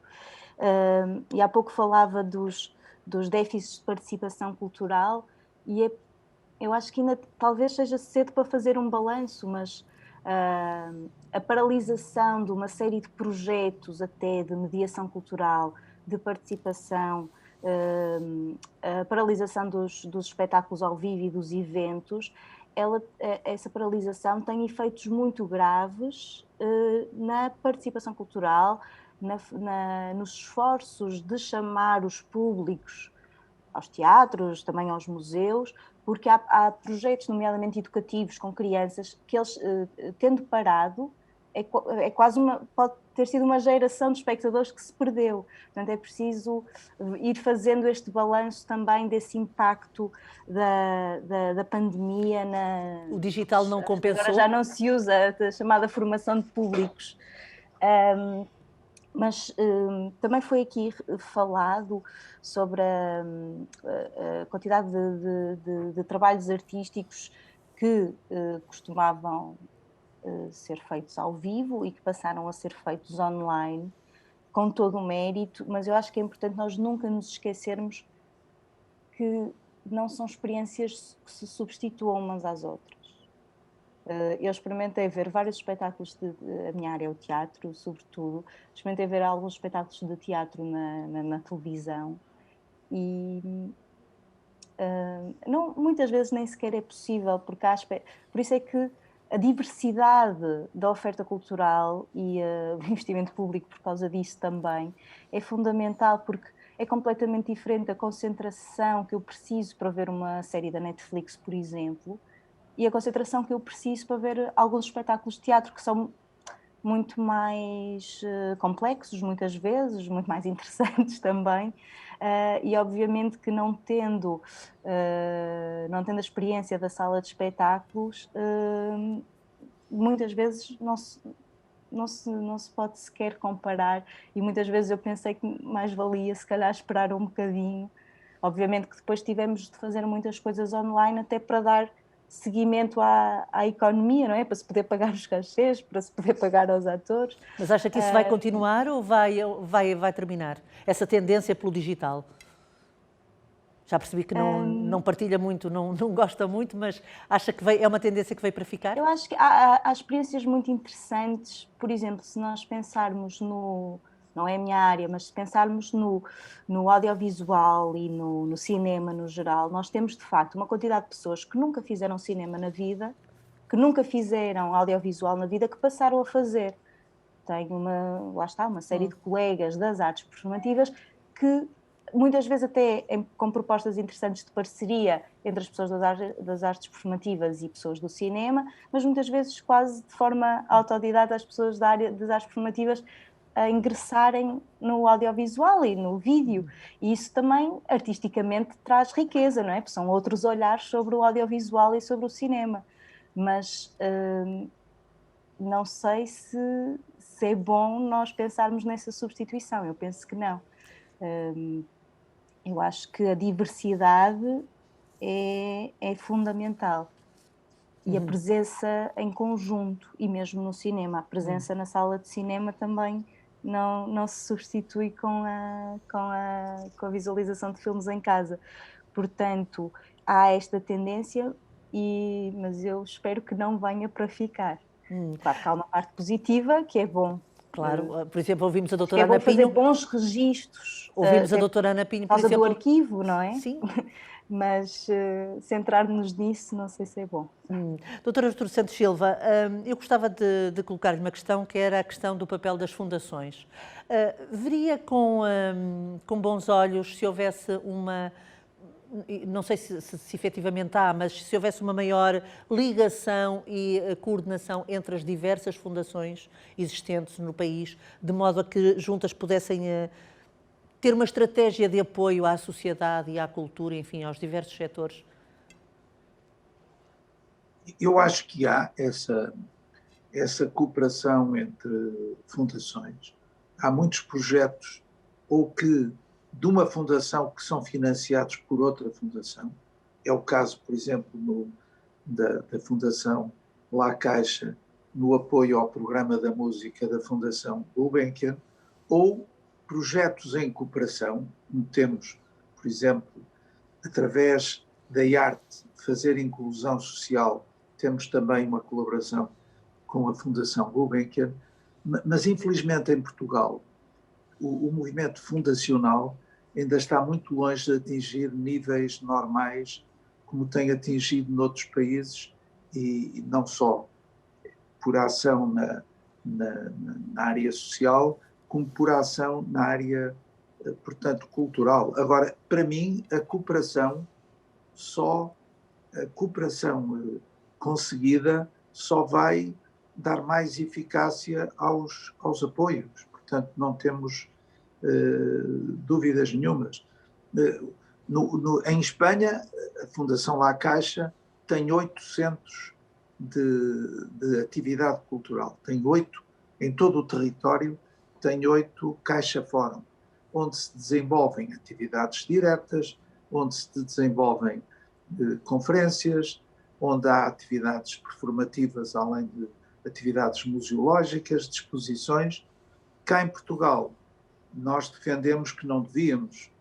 E há pouco falava dos déficits de participação cultural e eu acho que ainda talvez seja cedo para fazer um balanço, mas a paralisação de uma série de projetos até de mediação cultural, de participação, a paralisação dos espetáculos ao vivo e dos eventos, essa paralisação tem efeitos muito graves na participação cultural, nos esforços de chamar os públicos aos teatros, também aos museus, porque há projetos, nomeadamente educativos, com crianças, que eles, tendo parado, é quase pode ter sido uma geração de espectadores que se perdeu. Portanto, é preciso ir fazendo este balanço também desse impacto da pandemia. O digital não compensou? Agora já não se usa a chamada formação de públicos. Mas também foi aqui falado sobre a quantidade de trabalhos artísticos que costumavam ser feitos ao vivo e que passaram a ser feitos online, com todo o mérito, mas eu acho que é importante nós nunca nos esquecermos que não são experiências que se substituam umas às outras. Eu experimentei ver vários espetáculos, a minha área é o teatro, sobretudo, experimentei ver alguns espetáculos de teatro na televisão e muitas vezes nem sequer é possível, porque por isso é que a diversidade da oferta cultural e o investimento público por causa disso também é fundamental, porque é completamente diferente a concentração que eu preciso para ver uma série da Netflix, por exemplo, e a concentração que eu preciso para ver alguns espetáculos de teatro que são muito mais complexos, muitas vezes, muito mais interessantes também, e obviamente que não tendo a experiência da sala de espetáculos, muitas vezes não se pode sequer comparar, e muitas vezes eu pensei que mais valia se calhar esperar um bocadinho. Obviamente que depois tivemos de fazer muitas coisas online até para dar seguimento à economia, não é? Para se poder pagar os cachês, para se poder pagar aos atores. Mas acha que isso vai continuar ou vai terminar? Essa tendência pelo digital? Já percebi que não partilha muito, não gosta muito, mas acha que é uma tendência que veio para ficar? Eu acho que há experiências muito interessantes. Por exemplo, se nós pensarmos não é a minha área, mas se pensarmos no audiovisual e no cinema no geral, nós temos de facto uma quantidade de pessoas que nunca fizeram cinema na vida, que nunca fizeram audiovisual na vida, que passaram a fazer. Tenho uma série de colegas das artes performativas que muitas vezes até com propostas interessantes de parceria entre as pessoas das artes performativas e pessoas do cinema, mas muitas vezes quase de forma autodidata as pessoas da área das artes performativas a ingressarem no audiovisual e no vídeo. E isso também, artisticamente, traz riqueza, não é? Porque são outros olhares sobre o audiovisual e sobre o cinema. Mas não sei se é bom nós pensarmos nessa substituição. Eu penso que não. Eu acho que a diversidade é fundamental. E a presença em conjunto, e mesmo no cinema, a presença na sala de cinema também não se substitui com a visualização de filmes em casa. Portanto, há esta tendência, mas eu espero que não venha para ficar. Claro que há uma parte positiva, que é bom. Claro, por exemplo, ouvimos a doutora É Ana bom fazer Pinho. bons registros. Ouvimos a doutora Ana Pinho, por causa exemplo, do arquivo, não é? Sim. Mas centrar-nos nisso não sei se é bom. Doutora Artur Santos Silva, eu gostava de colocar-lhe uma questão, que era a questão do papel das fundações. Veria com bons olhos se houvesse não sei se efetivamente há, mas se houvesse uma maior ligação e coordenação entre as diversas fundações existentes no país, de modo a que juntas pudessem ter uma estratégia de apoio à sociedade e à cultura, enfim, aos diversos setores? Eu acho que há essa cooperação entre fundações. Há muitos projetos de uma fundação que são financiados por outra fundação. É o caso, por exemplo, da Fundação La Caixa, no apoio ao programa da música da Fundação Gulbenkian, ou projetos em cooperação, como temos, por exemplo, através da arte, fazer inclusão social, temos também uma colaboração com a Fundação Gulbenkian, mas infelizmente em Portugal o movimento fundacional ainda está muito longe de atingir níveis normais como tem atingido noutros países, e não só por ação na área social, como por ação na área, portanto, cultural. Agora, para mim, a cooperação conseguida só vai dar mais eficácia aos apoios. Portanto, não temos dúvidas nenhumas. Em Espanha, a Fundação La Caixa tem 8 centros de atividade cultural. Tem 8 em todo o território, tem 8 Caixa Fórum, onde se desenvolvem atividades diretas, onde se desenvolvem conferências, onde há atividades performativas, além de atividades museológicas, de exposições. Cá em Portugal, nós defendemos que não devíamos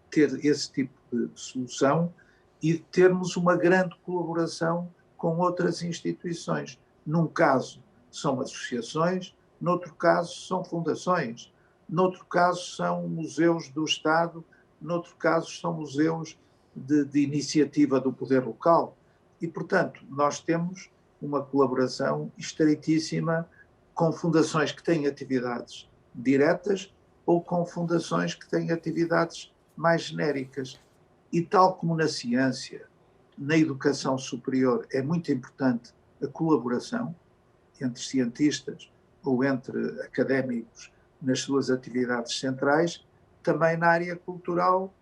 ter esse tipo de solução e de termos uma grande colaboração com outras instituições. Num caso são associações, noutro caso são fundações, noutro caso são museus do Estado, noutro caso são museus de iniciativa do poder local. E, portanto, nós temos uma colaboração estreitíssima com fundações que têm atividades diretas ou com fundações que têm atividades mais genéricas. E tal como na ciência, na educação superior, é muito importante a colaboração entre cientistas, ou entre académicos nas suas atividades centrais, também na área cultural,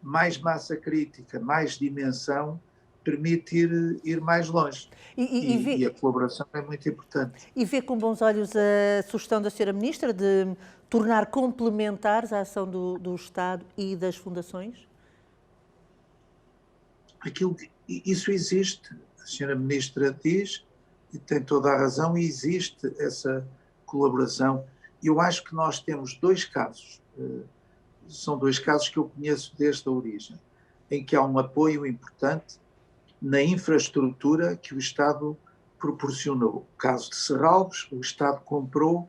mais massa crítica, mais dimensão, permite ir mais longe. E a colaboração é muito importante. E vê com bons olhos a sugestão da Sra. Ministra de tornar complementares a ação do Estado e das fundações? Isso existe. A Sra. Ministra diz, e tem toda a razão, e existe essa colaboração. Eu acho que nós temos dois casos, são dois casos que eu conheço desde a origem, em que há um apoio importante na infraestrutura que o Estado proporcionou. O caso de Serralves, o Estado comprou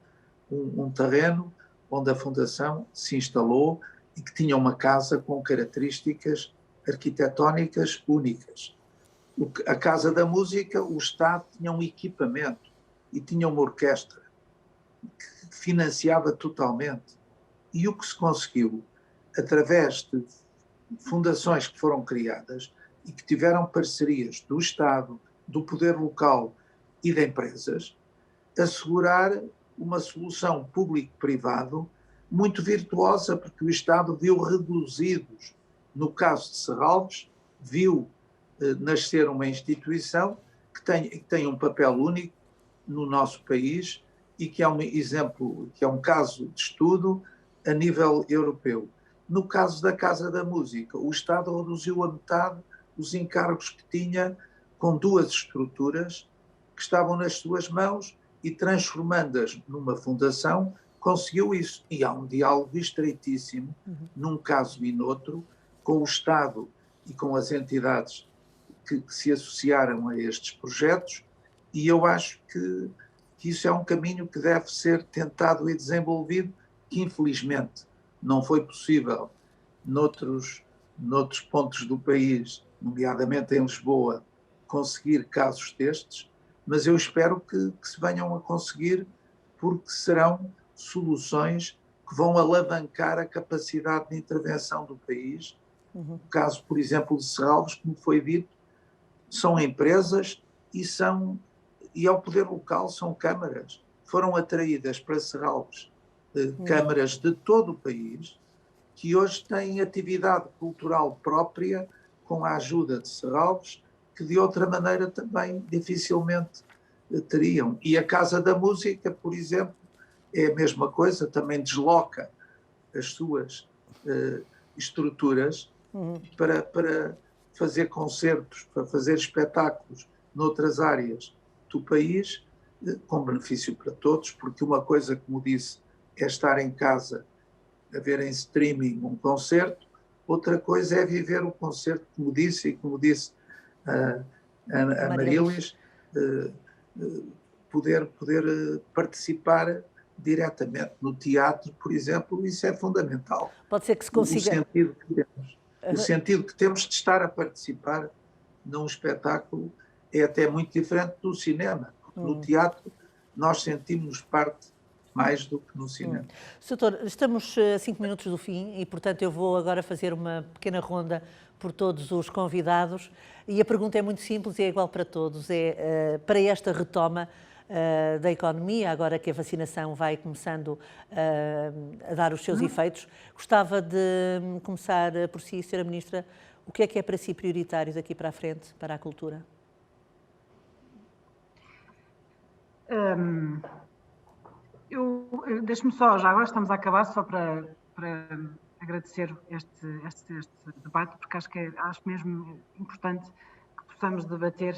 um terreno onde a Fundação se instalou e que tinha uma casa com características arquitetónicas únicas. A Casa da Música, o Estado tinha um equipamento e tinha uma orquestra que financiava totalmente. E o que se conseguiu, através de fundações que foram criadas e que tiveram parcerias do Estado, do poder local e de empresas, assegurar uma solução público-privado muito virtuosa, porque o Estado viu reduzidos, no caso de Serralves, viu nascer uma instituição que tem um papel único no nosso país e que é um exemplo, que é um caso de estudo a nível europeu. No caso da Casa da Música, o Estado reduziu a metade os encargos que tinha com duas estruturas que estavam nas suas mãos e, transformando-as numa fundação, conseguiu isso. E há um diálogo estreitíssimo, num caso e noutro, com o Estado e com as entidades que se associaram a estes projetos, e eu acho que isso é um caminho que deve ser tentado e desenvolvido, que infelizmente não foi possível noutros pontos do país, nomeadamente em Lisboa, conseguir casos destes, mas eu espero que se venham a conseguir, porque serão soluções que vão alavancar a capacidade de intervenção do país. O caso, por exemplo, de Serralves, como foi dito, são empresas e ao poder local são câmaras. Foram atraídas para Serralves câmaras de todo o país, que hoje têm atividade cultural própria com a ajuda de Serralves, que de outra maneira também dificilmente teriam. E a Casa da Música, por exemplo, é a mesma coisa, também desloca as suas estruturas para fazer concertos, para fazer espetáculos noutras áreas do país, com benefício para todos, porque uma coisa, como disse, é estar em casa a ver em streaming um concerto, outra coisa é viver o concerto, como disse, e como disse a Marilis, poder participar diretamente no teatro, por exemplo, isso é fundamental. Pode ser que se consiga... O sentido que temos de estar a participar num espetáculo é até muito diferente do cinema, porque no teatro nós sentimos parte mais do que no cinema. Doutor, estamos a 5 minutos do fim e, portanto, eu vou agora fazer uma pequena ronda por todos os convidados e a pergunta é muito simples e é igual para todos. É para esta retoma da economia, agora que a vacinação vai começando a dar os seus efeitos, gostava de começar por si, Sra. Ministra, o que é para si prioritário daqui para a frente, para a cultura? Deixe-me só, já agora estamos a acabar, só para agradecer este debate, porque acho mesmo importante que possamos debater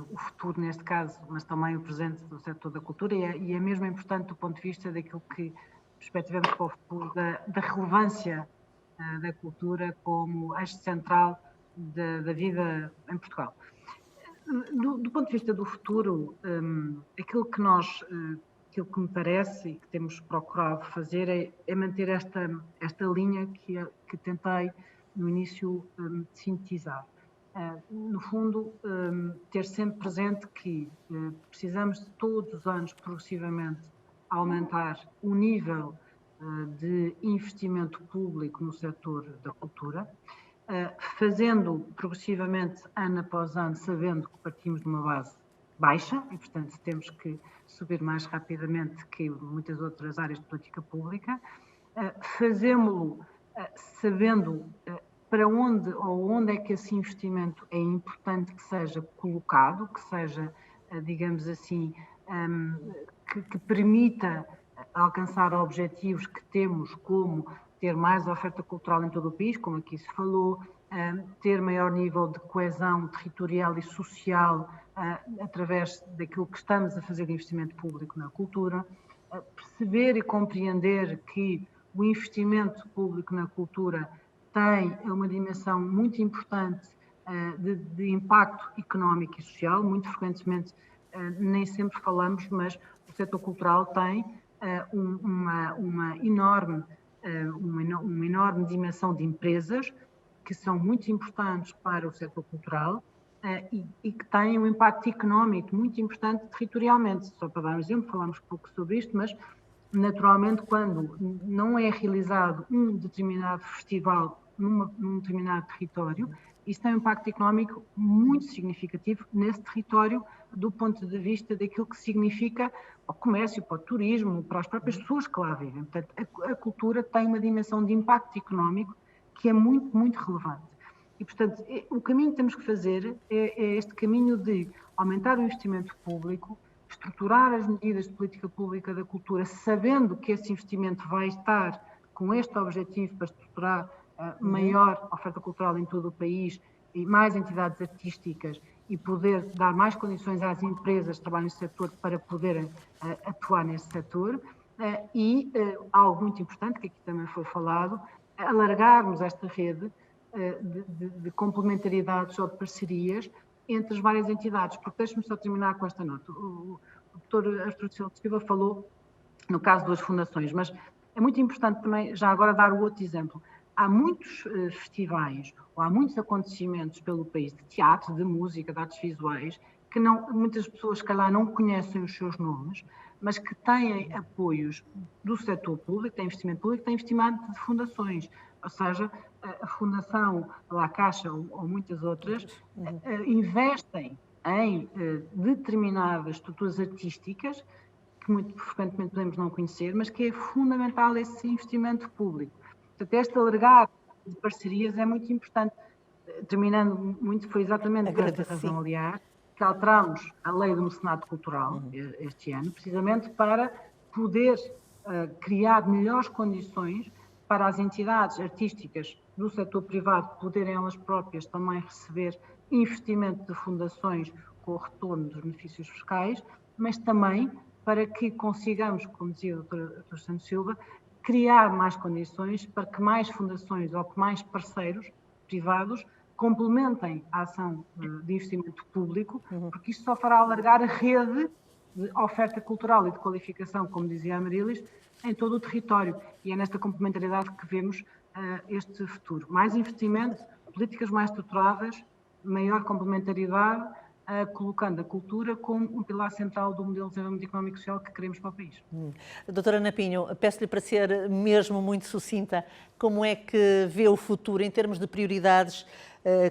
o futuro, neste caso, mas também o presente do setor da cultura, e é mesmo importante do ponto de vista daquilo que perspectivamos para o futuro, da relevância da cultura como eixo central da vida em Portugal. Do ponto de vista do futuro, aquilo que me parece e que temos procurado fazer é manter esta linha que tentei no início sintetizar. No fundo, ter sempre presente que precisamos de todos os anos progressivamente aumentar o nível de investimento público no setor da cultura, fazendo progressivamente, ano após ano, sabendo que partimos de uma base baixa e, portanto, temos que subir mais rapidamente que muitas outras áreas de política pública. Fazemos-lo sabendo para onde ou onde é que esse investimento é importante que seja colocado, que seja, digamos assim, que permita alcançar objetivos que temos, como ter mais oferta cultural em todo o país, como aqui se falou, ter maior nível de coesão territorial e social através daquilo que estamos a fazer de investimento público na cultura, perceber e compreender que o investimento público na cultura tem uma dimensão muito importante de impacto económico e social. Muito frequentemente nem sempre falamos, mas o setor cultural tem uma enorme dimensão de empresas que são muito importantes para o setor cultural e que têm um impacto económico muito importante territorialmente. Só para dar um exemplo, falámos pouco sobre isto, mas naturalmente quando não é realizado um determinado festival num determinado território, isso tem um impacto económico muito significativo nesse território do ponto de vista daquilo que significa para o comércio, para o turismo, para as próprias pessoas que lá vivem. Portanto, a cultura tem uma dimensão de impacto económico que é muito, muito relevante. E, portanto, o caminho que temos que fazer é este caminho de aumentar o investimento público, estruturar as medidas de política pública da cultura, sabendo que esse investimento vai estar com este objetivo para estruturar maior oferta cultural em todo o país e mais entidades artísticas e poder dar mais condições às empresas que trabalham nesse setor para poderem atuar nesse setor. E algo muito importante, que aqui também foi falado, alargarmos esta rede de complementariedades ou de parcerias entre as várias entidades, porque deixe-me só terminar com esta nota. O Dr. Artur Silva falou no caso das fundações, mas é muito importante também, já agora, dar o outro exemplo. Há muitos festivais, ou há muitos acontecimentos pelo país, de teatro, de música, de artes visuais, que muitas pessoas, se calhar, não conhecem os seus nomes, mas que têm apoios do setor público, têm investimento público, têm investimento de fundações, ou seja, a Fundação La Caixa ou muitas outras investem em determinadas estruturas artísticas que muito frequentemente podemos não conhecer, mas que é fundamental esse investimento público. Portanto, este alargar de parcerias é muito importante. Terminando muito, foi exatamente por esta razão, aliás, que alterámos a lei do mecenato cultural este ano, precisamente para poder criar melhores condições para as entidades artísticas do setor privado poderem elas próprias também receber investimento de fundações com o retorno dos benefícios fiscais, mas também para que consigamos, como dizia o Dr. Santos Silva, criar mais condições para que mais fundações ou que mais parceiros privados complementem a ação de investimento público, porque isto só fará alargar a rede de oferta cultural e de qualificação, como dizia a Marilis, em todo o território. E é nesta complementariedade que vemos este futuro. Mais investimento, políticas mais estruturadas, maior complementariedade, colocando a cultura como um pilar central do modelo de desenvolvimento económico e social que queremos para o país. Doutora Ana Pinho, peço-lhe para ser mesmo muito sucinta, como é que vê o futuro em termos de prioridades,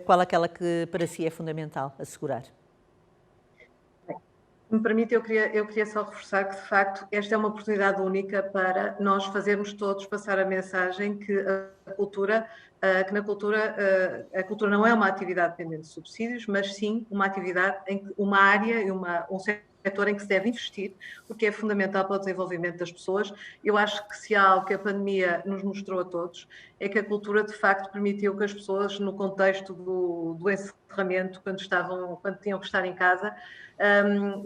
qual aquela que para si é fundamental assegurar? Se me permite, eu queria só reforçar que, de facto, esta é uma oportunidade única para nós fazermos todos passar a mensagem que a cultura não é uma atividade dependente de subsídios, mas sim uma atividade, uma área e um setor em que se deve investir, porque é fundamental para o desenvolvimento das pessoas. Eu acho que se há algo que a pandemia nos mostrou a todos, é que a cultura, de facto, permitiu que as pessoas, no contexto do encerramento, quando tinham que estar em casa,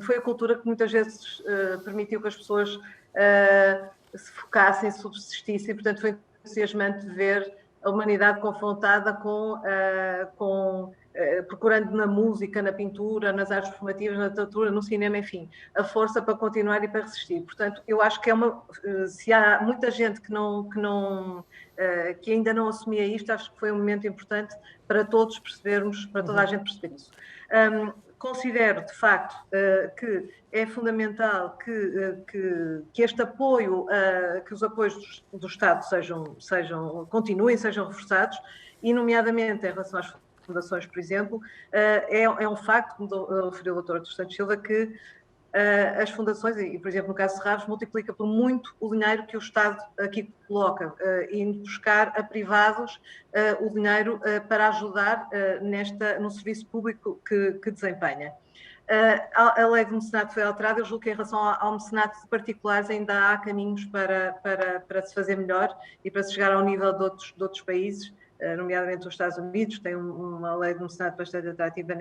foi a cultura que muitas vezes permitiu que as pessoas se focassem, subsistissem, portanto foi entusiasmante ver a humanidade confrontada procurando na música, na pintura, nas artes performativas, na literatura, no cinema, enfim, a força para continuar e para resistir. Portanto, eu acho que se há muita gente que ainda não assumia isto, acho que foi um momento importante para todos percebermos, para toda a gente perceber isso. Considero, de facto, que é fundamental que este apoio, que os apoios do Estado continuem, sejam reforçados, e nomeadamente em relação às fundações, por exemplo, é um facto, como referiu o Dr. dos Santos Silva, que as fundações, e por exemplo no caso de Serralves, multiplica por muito o dinheiro que o Estado aqui coloca, indo buscar a privados o dinheiro para ajudar no serviço público que desempenha. A lei do mecenato foi alterada, eu julgo que em relação ao mecenato de particulares ainda há caminhos para se fazer melhor e para se chegar ao nível de outros países, nomeadamente os Estados Unidos, tem uma lei do mecenato bastante atrativa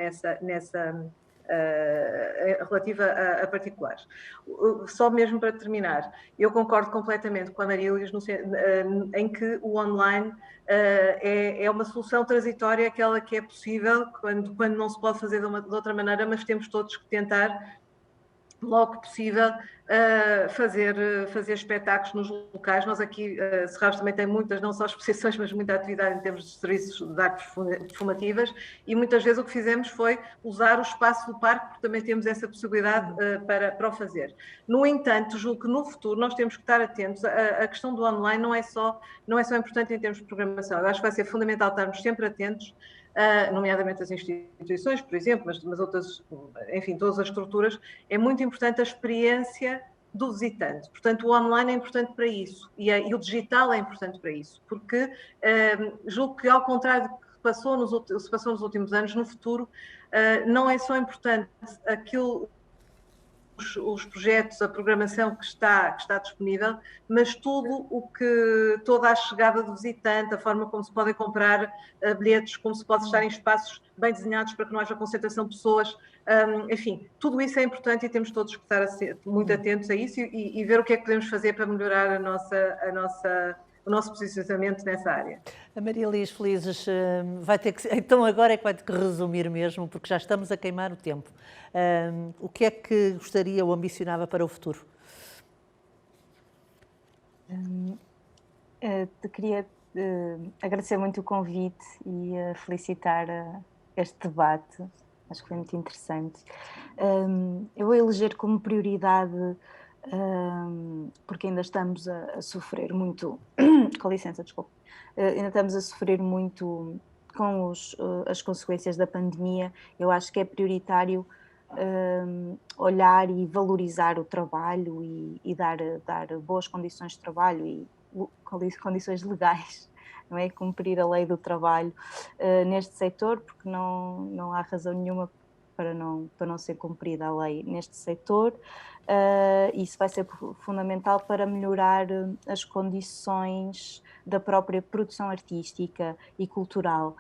relativa a particulares. Só mesmo para terminar, eu concordo completamente com a Marília em que o online é uma solução transitória, aquela que é possível quando não se pode fazer de outra maneira, mas temos todos que tentar logo que possível fazer espetáculos nos locais. Nós aqui, Serralves também tem muitas, não só exposições, mas muita atividade em termos de serviços de artes performativas, e muitas vezes o que fizemos foi usar o espaço do parque, porque também temos essa possibilidade para o fazer. No entanto, julgo que no futuro nós temos que estar atentos. A questão do online não é só importante em termos de programação. Eu acho que vai ser fundamental estarmos sempre atentos, nomeadamente as instituições, por exemplo, mas outras, enfim, todas as estruturas. É muito importante a experiência do visitante. Portanto, o online é importante para isso e o digital é importante para isso, porque julgo que, ao contrário do que se passou nos últimos anos, no futuro não é só importante os projetos, a programação que está disponível, mas toda a chegada do visitante, a forma como se podem comprar bilhetes, como se pode estar em espaços bem desenhados para que não haja concentração de pessoas, enfim, tudo isso é importante e temos todos que estar muito atentos a isso e ver o que é que podemos fazer para melhorar o nosso posicionamento nessa área. A Maria Liz Felizes vai ter que... Então agora é que vai ter que resumir mesmo, porque já estamos a queimar o tempo. O que é que gostaria ou ambicionava para o futuro? Queria agradecer muito o convite e felicitar este debate. Acho que foi muito interessante. Eu vou eleger como prioridade, porque ainda estamos a sofrer muito, com licença, desculpa, ainda estamos a sofrer muito com as consequências da pandemia. Eu acho que é prioritário olhar e valorizar o trabalho e dar boas condições de trabalho e condições legais, não é? Cumprir a lei do trabalho neste setor, porque não há razão nenhuma para não ser cumprida a lei neste setor. Isso vai ser fundamental para melhorar as condições da própria produção artística e cultural.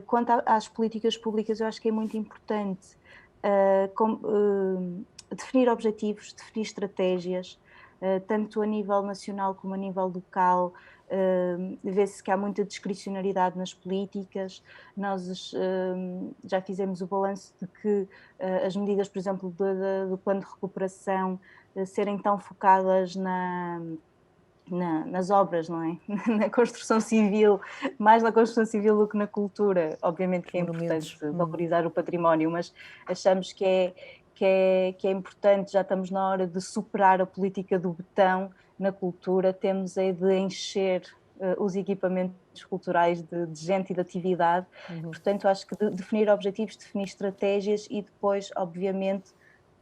Quanto às políticas públicas, eu acho que é muito importante definir objetivos, definir estratégias, tanto a nível nacional como a nível local. Vê-se que há muita discricionariedade nas políticas. Nós já fizemos o balanço de que as medidas, por exemplo, do plano de recuperação serem tão focadas nas obras, não é? Na construção civil, mais na construção civil do que na cultura. Obviamente que é importante valorizar o património, mas achamos que é importante, já estamos na hora de superar a política do betão na cultura, temos de encher os equipamentos culturais de gente e de atividade. Portanto, acho que definir objetivos, definir estratégias e depois, obviamente,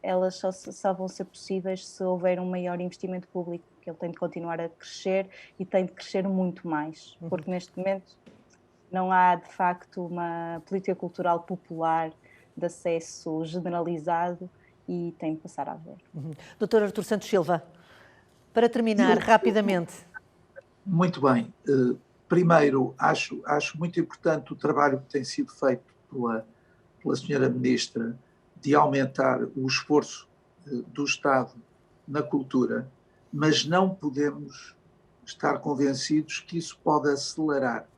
elas só vão ser possíveis se houver um maior investimento público, que ele tem de continuar a crescer e tem de crescer muito mais, porque neste momento não há, de facto, uma política cultural popular de acesso generalizado e tem de passar a haver. Dr. Artur Santos Silva, para terminar, rapidamente. Muito bem. Primeiro, acho muito importante o trabalho que tem sido feito pela senhora Ministra de aumentar o esforço do Estado na cultura, mas não podemos estar convencidos que isso pode acelerar.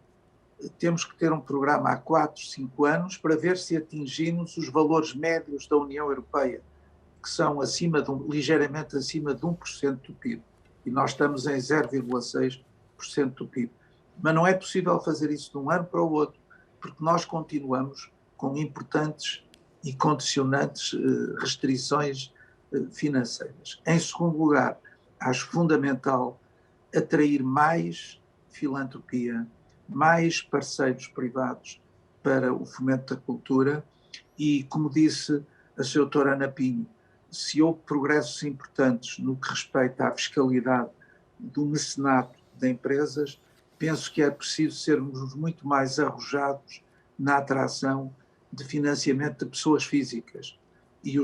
Temos que ter um programa há 4, 5 anos para ver se atingimos os valores médios da União Europeia, que são ligeiramente acima de 1% do PIB. E nós estamos em 0,6% do PIB. Mas não é possível fazer isso de um ano para o outro, porque nós continuamos com importantes e condicionantes restrições financeiras. Em segundo lugar, acho fundamental atrair mais filantropia, mais parceiros privados para o fomento da cultura e, como disse a Sra. Doutora Ana Pinho, se houve progressos importantes no que respeita à fiscalidade do mecenato de empresas, penso que é preciso sermos muito mais arrojados na atração de financiamento de pessoas físicas. E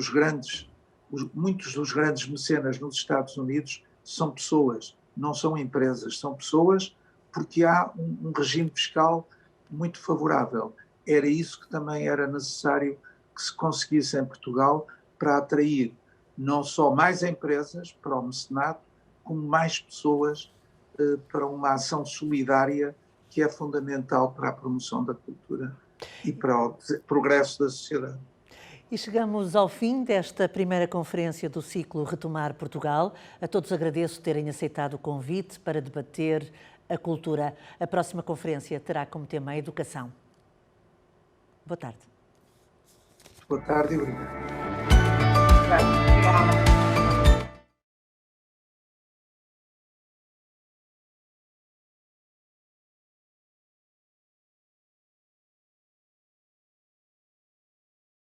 muitos dos grandes mecenas nos Estados Unidos são pessoas, não são empresas, são pessoas, porque há um regime fiscal muito favorável. Era isso que também era necessário que se conseguisse em Portugal para atrair não só mais empresas para o mecenato, como mais pessoas para uma ação solidária que é fundamental para a promoção da cultura e para o progresso da sociedade. E chegamos ao fim desta primeira conferência do ciclo Retomar Portugal. A todos agradeço terem aceitado o convite para debater a cultura. A próxima conferência terá como tema a educação. Boa tarde. Boa tarde e obrigado. Obrigada.